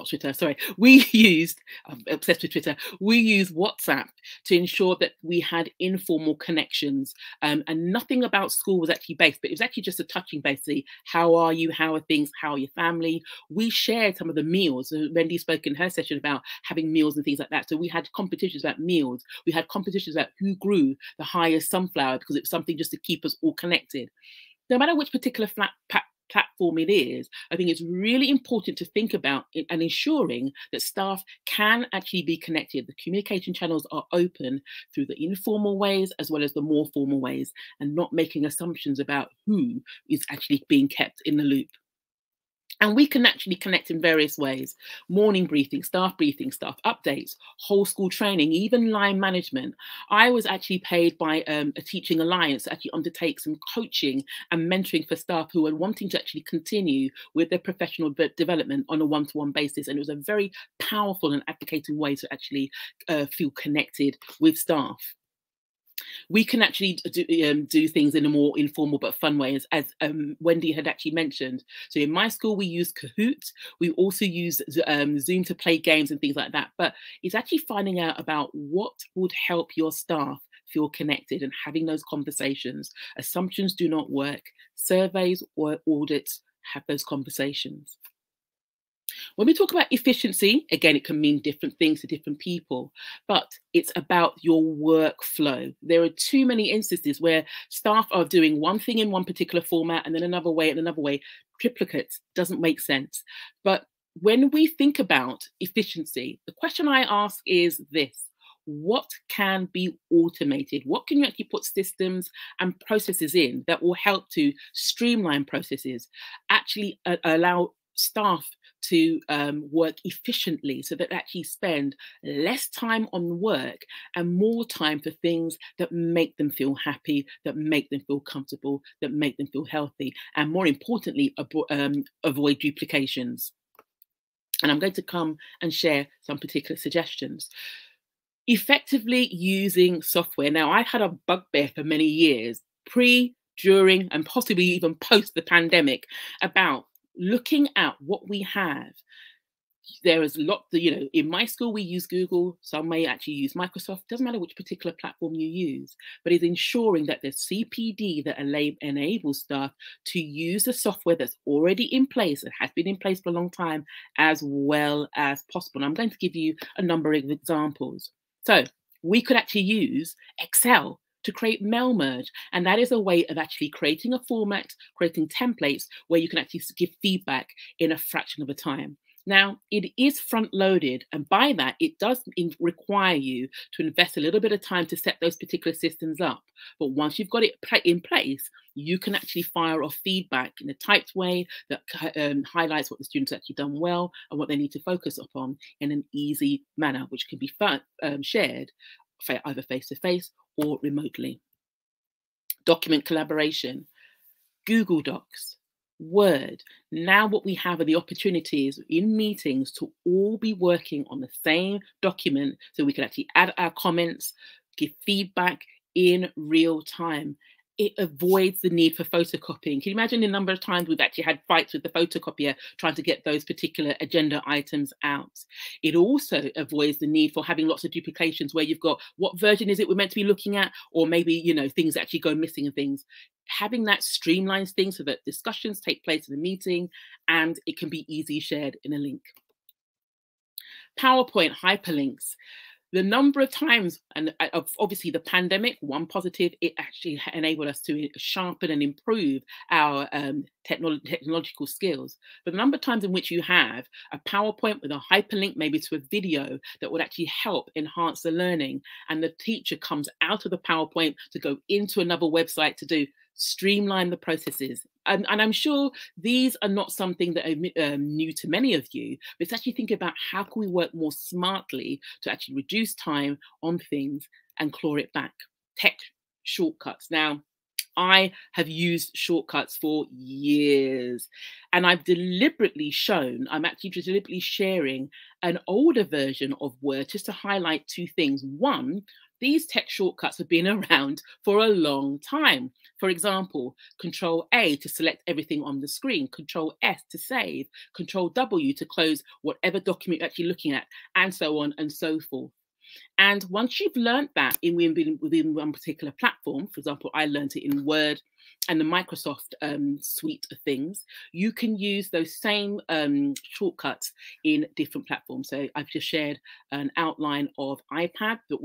obsessed with Twitter. We use WhatsApp to ensure that we had informal connections, and nothing about school was actually based, but it was actually just a touching base. How are you? How are things? How are your family? We shared some of the meals. Wendy spoke in her session about having meals and things like that. So we had competitions about meals. We had competitions about who grew the highest sunflower, because it was something just to keep us all connected. No matter which particular platform it is, I think it's really important to think about it and ensuring that staff can actually be connected. The communication channels are open through the informal ways as well as the more formal ways, and not making assumptions about who is actually being kept in the loop. And we can actually connect in various ways: morning briefing, staff updates, whole school training, even line management. I was actually paid by a teaching alliance to actually undertake some coaching and mentoring for staff who are wanting to actually continue with their professional development on a one-to-one basis. And it was a very powerful and advocating way to actually feel connected with staff. We can actually do things in a more informal but fun way, as Wendy had actually mentioned. So in my school, we use Kahoot. We also use Zoom to play games and things like that. But it's actually finding out about what would help your staff feel connected and having those conversations. Assumptions do not work. Surveys or audits have those conversations. When we talk about efficiency, again, it can mean different things to different people, but it's about your workflow. There are too many instances where staff are doing one thing in one particular format and then another way and another way. Triplicates doesn't make sense. But when we think about efficiency, the question I ask is this: what can be automated? What can you actually put systems and processes in that will help to streamline processes, actually allow staff to work efficiently, so that they actually spend less time on work and more time for things that make them feel happy, that make them feel comfortable, that make them feel healthy, and more importantly, avoid duplications. And I'm going to come and share some particular suggestions. Effectively using software. Now, I've had a bugbear for many years, pre, during, and possibly even post the pandemic, about looking at what we have. There is a lot, in my school we use Google, some may actually use Microsoft, doesn't matter which particular platform you use, but it's ensuring that there's CPD that enables staff to use the software that's already in place, that has been in place for a long time, as well as possible. And I'm going to give you a number of examples. So we could actually use Excel to create mail merge. And that is a way of actually creating a format, creating templates where you can actually give feedback in a fraction of a time. Now, it is front loaded, and by that, it does require you to invest a little bit of time to set those particular systems up. But once you've got it in place, you can actually fire off feedback in a typed way that highlights what the students have actually done well and what they need to focus upon in an easy manner, which can be shared either face-to-face or remotely. Document collaboration, Google Docs, Word. Now what we have are the opportunities in meetings to all be working on the same document, so we can actually add our comments, give feedback in real time. It avoids the need for photocopying. Can you imagine the number of times we've actually had fights with the photocopier trying to get those particular agenda items out? It also avoids the need for having lots of duplications where you've got, what version is it we're meant to be looking at? Or maybe, things actually go missing and things. Having that streamlines things so that discussions take place in a meeting and it can be easily shared in a link. PowerPoint hyperlinks. The number of times, and obviously the pandemic, one positive, it actually enabled us to sharpen and improve our technological skills. But the number of times in which you have a PowerPoint with a hyperlink maybe to a video that would actually help enhance the learning, and the teacher comes out of the PowerPoint to go into another website to streamline the processes. And I'm sure these are not something that are new to many of you, but it's actually thinking about how can we work more smartly to actually reduce time on things and claw it back. Tech shortcuts. Now, I have used shortcuts for years, and I'm actually deliberately sharing an older version of Word just to highlight two things. One, these tech shortcuts have been around for a long time. For example, Control A to select everything on the screen, Control S to save, Control W to close whatever document you're actually looking at, and so on and so forth. And once you've learned that within one particular platform, for example, I learned it in Word and the Microsoft suite of things, you can use those same shortcuts in different platforms. So I've just shared an outline of iPad, but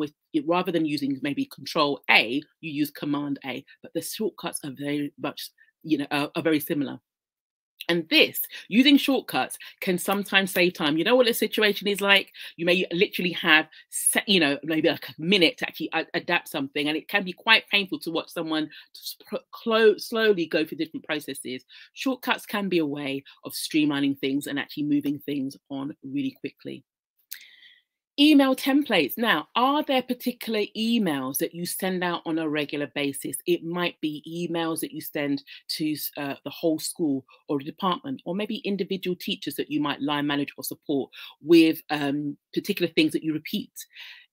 rather than using maybe Control A, you use Command A, but the shortcuts are very much, are very similar. And this, using shortcuts, can sometimes save time. You know what the situation is like? You may literally have, maybe like a minute to actually adapt something. And it can be quite painful to watch someone slowly go through different processes. Shortcuts can be a way of streamlining things and actually moving things on really quickly. Email templates. Now, are there particular emails that you send out on a regular basis? It might be emails that you send to the whole school or a department, or maybe individual teachers that you might line manage or support with particular things that you repeat.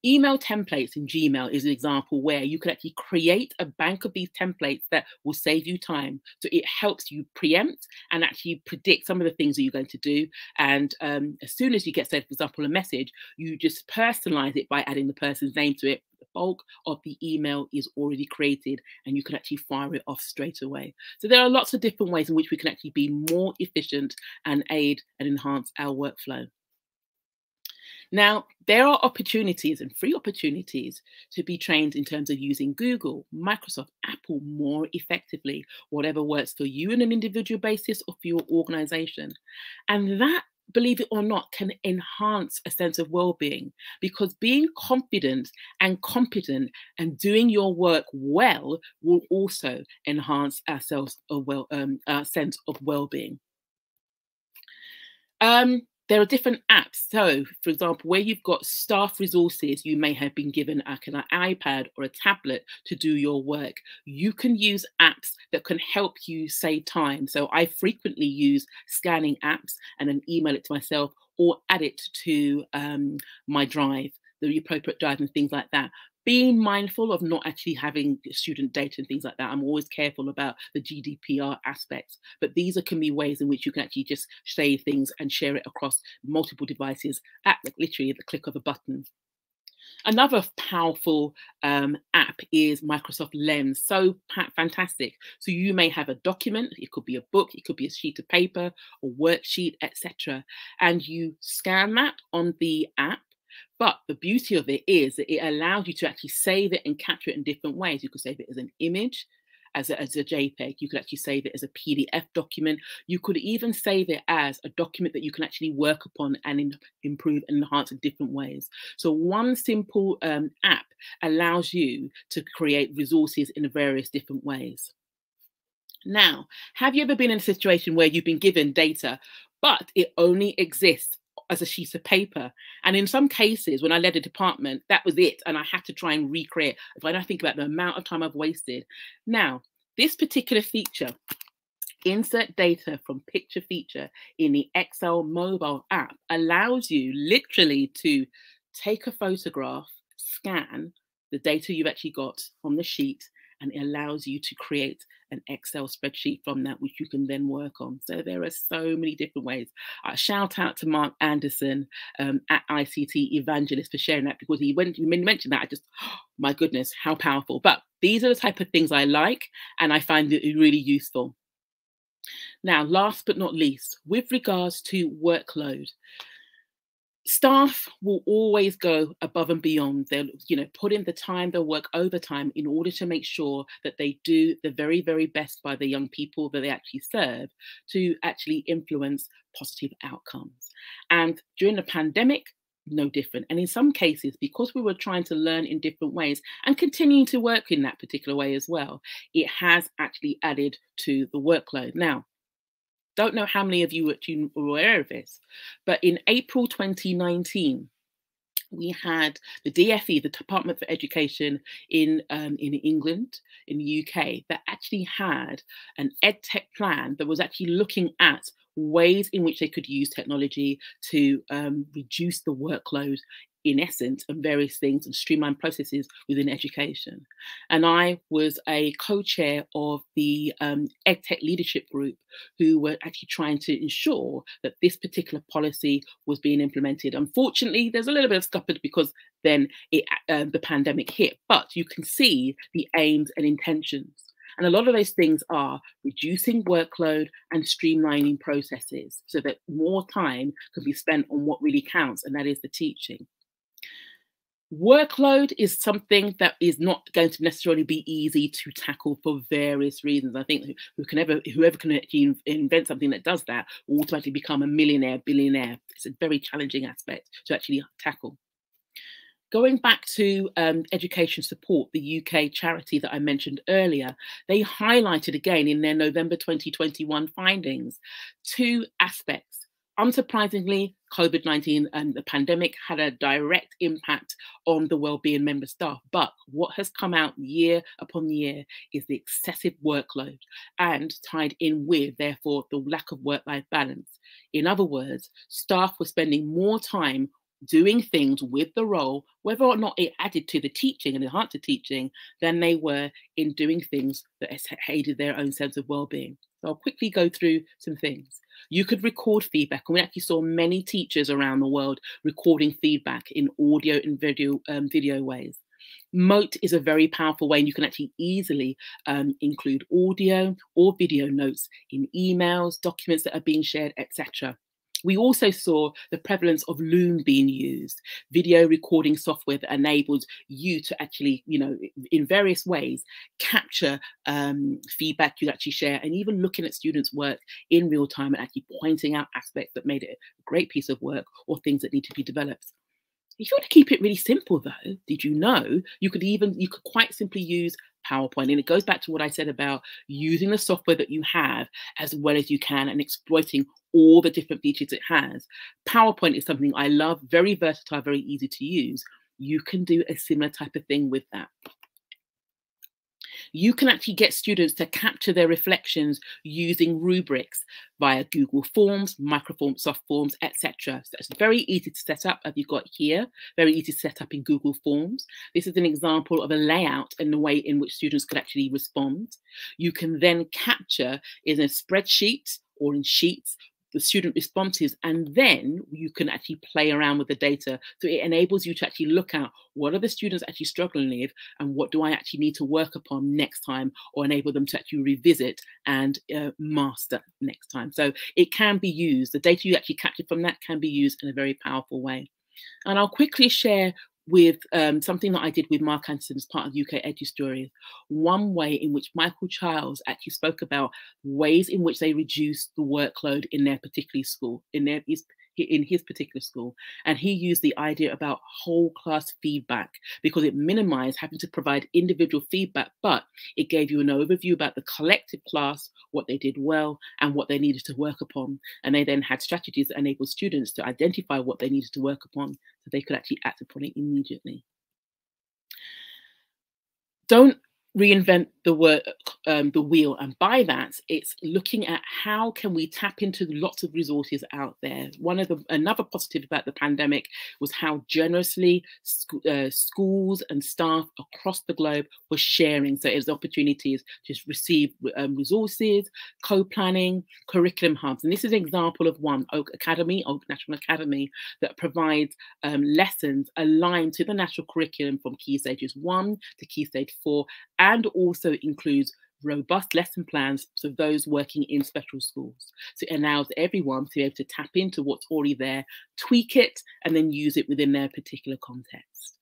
Email templates in Gmail is an example where you can actually create a bank of these templates that will save you time. So it helps you preempt and actually predict some of the things that you're going to do. And as soon as you get, say, for example, a message, you just personalize it by adding the person's name to it. The bulk of the email is already created and you can actually fire it off straight away. So there are lots of different ways in which we can actually be more efficient and aid and enhance our workflow. Now, there are opportunities and free opportunities to be trained in terms of using Google, Microsoft, Apple more effectively, whatever works for you on an individual basis or for your organization. And that, believe it or not, can enhance a sense of well-being, because being confident and competent and doing your work well will also enhance our sense of well-being. There are different apps. So, for example, where you've got staff resources, you may have been given an iPad or a tablet to do your work. You can use apps that can help you save time. So I frequently use scanning apps and then email it to myself or add it to my drive, the appropriate drive and things like that. Being mindful of not actually having student data and things like that. I'm always careful about the GDPR aspects, but these can be ways in which you can actually just save things and share it across multiple devices at literally the click of a button. Another powerful app is Microsoft Lens. So fantastic. So you may have a document, it could be a book, it could be a sheet of paper, a worksheet, etc. And you scan that on the app. But the beauty of it is that it allows you to actually save it and capture it in different ways. You could save it as an image, as a JPEG. You could actually save it as a PDF document. You could even save it as a document that you can actually work upon and improve and enhance in different ways. So one simple app allows you to create resources in various different ways. Now, have you ever been in a situation where you've been given data, but it only exists as a sheet of paper? And in some cases, when I led a department, that was it. And I had to try and recreate. If I don't think about the amount of time I've wasted. Now, this particular feature, insert data from picture feature in the Excel mobile app, allows you literally to take a photograph, scan the data you've actually got on the sheet, and it allows you to create an Excel spreadsheet from that, which you can then work on. So there are so many different ways. Shout out to Mark Anderson at ICT Evangelist for sharing that, because when you mentioned that, I just, oh, my goodness, how powerful. But these are the type of things I like, and I find it really useful. Now, last but not least, with regards to workload, staff will always go above and beyond. They'll, put in the time, they'll work overtime in order to make sure that they do the very, very best by the young people that they actually serve to actually influence positive outcomes. And during the pandemic, no different. And in some cases, because we were trying to learn in different ways and continuing to work in that particular way as well, it has actually added to the workload. Now, don't know how many of you are aware of this, but in April 2019, we had the DFE, the Department for Education in England, in the UK, that actually had an EdTech plan that was actually looking at ways in which they could use technology to reduce the workload, in essence, of various things and streamline processes within education. And I was a co-chair of the EdTech leadership group who were actually trying to ensure that this particular policy was being implemented. Unfortunately, there's a little bit of scuppered because then the pandemic hit, but you can see the aims and intentions. And a lot of those things are reducing workload and streamlining processes so that more time can be spent on what really counts, and that is the teaching. Workload is something that is not going to necessarily be easy to tackle for various reasons. I think whoever can actually invent something that does that will automatically become a millionaire, billionaire. It's a very challenging aspect to actually tackle. Going back to Education Support, the UK charity that I mentioned earlier, they highlighted again in their November 2021 findings 2 aspects. Unsurprisingly, COVID-19 and the pandemic had a direct impact on the wellbeing member staff. But what has come out year upon year is the excessive workload, and tied in with, therefore, the lack of work-life balance. In other words, staff were spending more time doing things with the role, whether or not it added to the teaching and enhanced the teaching, than they were in doing things that aided their own sense of well-being. So I'll quickly go through some things. You could record feedback, and we actually saw many teachers around the world recording feedback in audio and video ways. Mote is a very powerful way, and you can actually easily include audio or video notes in emails, documents that are being shared, etc. We also saw the prevalence of Loom being used, video recording software that enables you to actually, in various ways, capture feedback you actually share, and even looking at students' work in real time and actually pointing out aspects that made it a great piece of work or things that need to be developed. If you want to keep it really simple, though, did you know you could quite simply use PowerPoint? And it goes back to what I said about using the software that you have as well as you can and exploiting all the different features it has. PowerPoint is something I love, very versatile, very easy to use. You can do a similar type of thing with that. You can actually get students to capture their reflections using rubrics via Google Forms, Microforms, Soft Forms, etc. So it's very easy to set up, as you've got here, very easy to set up in Google Forms. This is an example of a layout and the way in which students could actually respond. You can then capture in a spreadsheet or in sheets the student responses, and then you can actually play around with the data. So it enables you to actually look at what are the students actually struggling with and what do I actually need to work upon next time, or enable them to actually revisit and master next time. So it can be used. The data you actually capture from that can be used in a very powerful way. And I'll quickly share with something that I did with Mark Anderson as part of UK Edu Stories, one way in which Michael Childs actually spoke about ways in which they reduced the workload in their particular school, in his particular school. And he used the idea about whole class feedback because it minimized having to provide individual feedback, but it gave you an overview about the collective class, what they did well and what they needed to work upon. And they then had strategies that enabled students to identify what they needed to work upon so they could actually act upon it immediately. Don't reinvent the wheel, and by that it's looking at how can we tap into lots of resources out there. Another positive about the pandemic was how generously schools and staff across the globe were sharing. So it was opportunities to receive resources, co-planning, curriculum hubs, and this is an example of one, Oak National Academy, that provides lessons aligned to the national curriculum from Key Stages 1 to Key Stage 4, and also includes robust lesson plans for those working in special schools. So it allows everyone to be able to tap into what's already there, tweak it, and then use it within their particular context.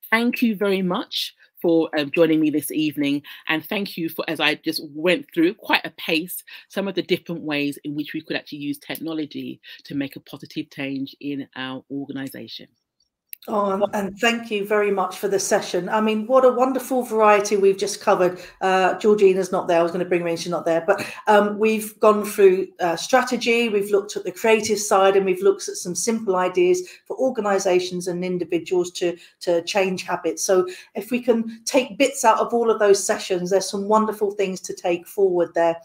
Thank you very much for joining me this evening, and thank you for, as I just went through quite a pace, some of the different ways in which we could actually use technology to make a positive change in our organisation. Oh, and thank you very much for the session. I mean, what a wonderful variety we've just covered. Georgina's not there. I was going to bring her in, she's not there. But we've gone through strategy, we've looked at the creative side, and we've looked at some simple ideas for organisations and individuals to change habits. So if we can take bits out of all of those sessions, there's some wonderful things to take forward there.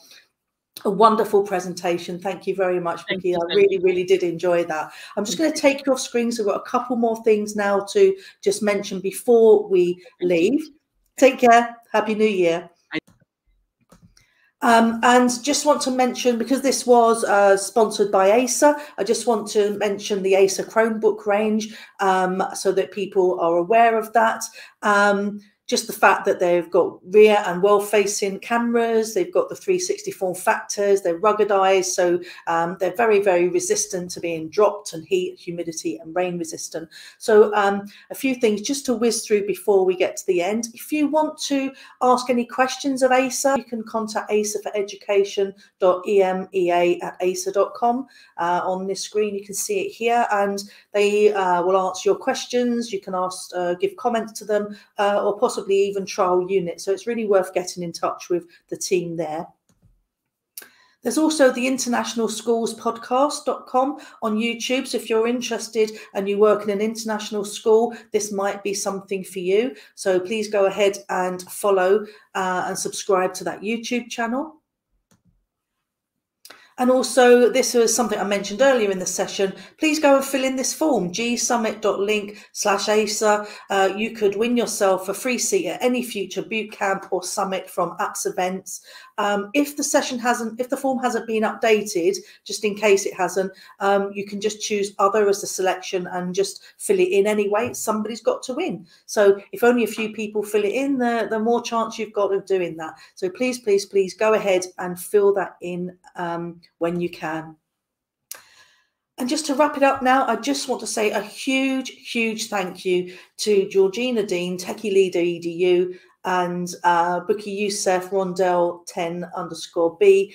A wonderful presentation. Thank you very much, Vicky. I really did enjoy that. I'm just going to take you off screen. So we've got a couple more things now to just mention before we leave. Take care. Happy New Year. And just want to mention, because this was sponsored by ASA, I just want to mention the ASA Chromebook range so that people are aware of that. just the fact that they've got rear and well-facing cameras, they've got the 360 form factors, they're ruggedized, so they're very, very resistant to being dropped, and heat, humidity and rain resistant. So a few things just to whiz through before we get to the end. If you want to ask any questions of ACER, you can contact acerforeducation.emea@acer.com. On this screen you can see it here, and they will answer your questions. You can ask, give comments to them, or possibly even trial units. So it's really worth getting in touch with the team there. There's also the International Schools Podcast.com on YouTube. So if you're interested and you work in an international school, this might be something for you. So please go ahead and follow and subscribe to that YouTube channel. And also, this was something I mentioned earlier in the session. Please go and fill in this form, gsummit.link/ACER. You could win yourself a free seat at any future boot camp or summit from Apps Events. If the form hasn't been updated, just in case it hasn't, you can just choose other as the selection and just fill it in anyway. Somebody's got to win. So if only a few people fill it in, the more chance you've got of doing that. So please, please, please go ahead and fill that in when you can. And just to wrap it up now, I just want to say a huge, huge thank you to Georgina Dean, Techie Leader EDU, and Bookie Youssef, Rondell 10_B,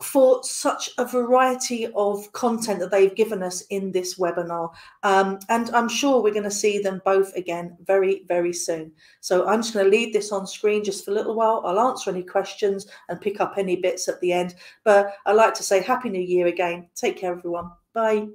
for such a variety of content that they've given us in this webinar. And I'm sure we're going to see them both again very, very soon. So I'm just going to leave this on screen just for a little while. I'll answer any questions and pick up any bits at the end. But I'd like to say Happy New Year again. Take care, everyone. Bye.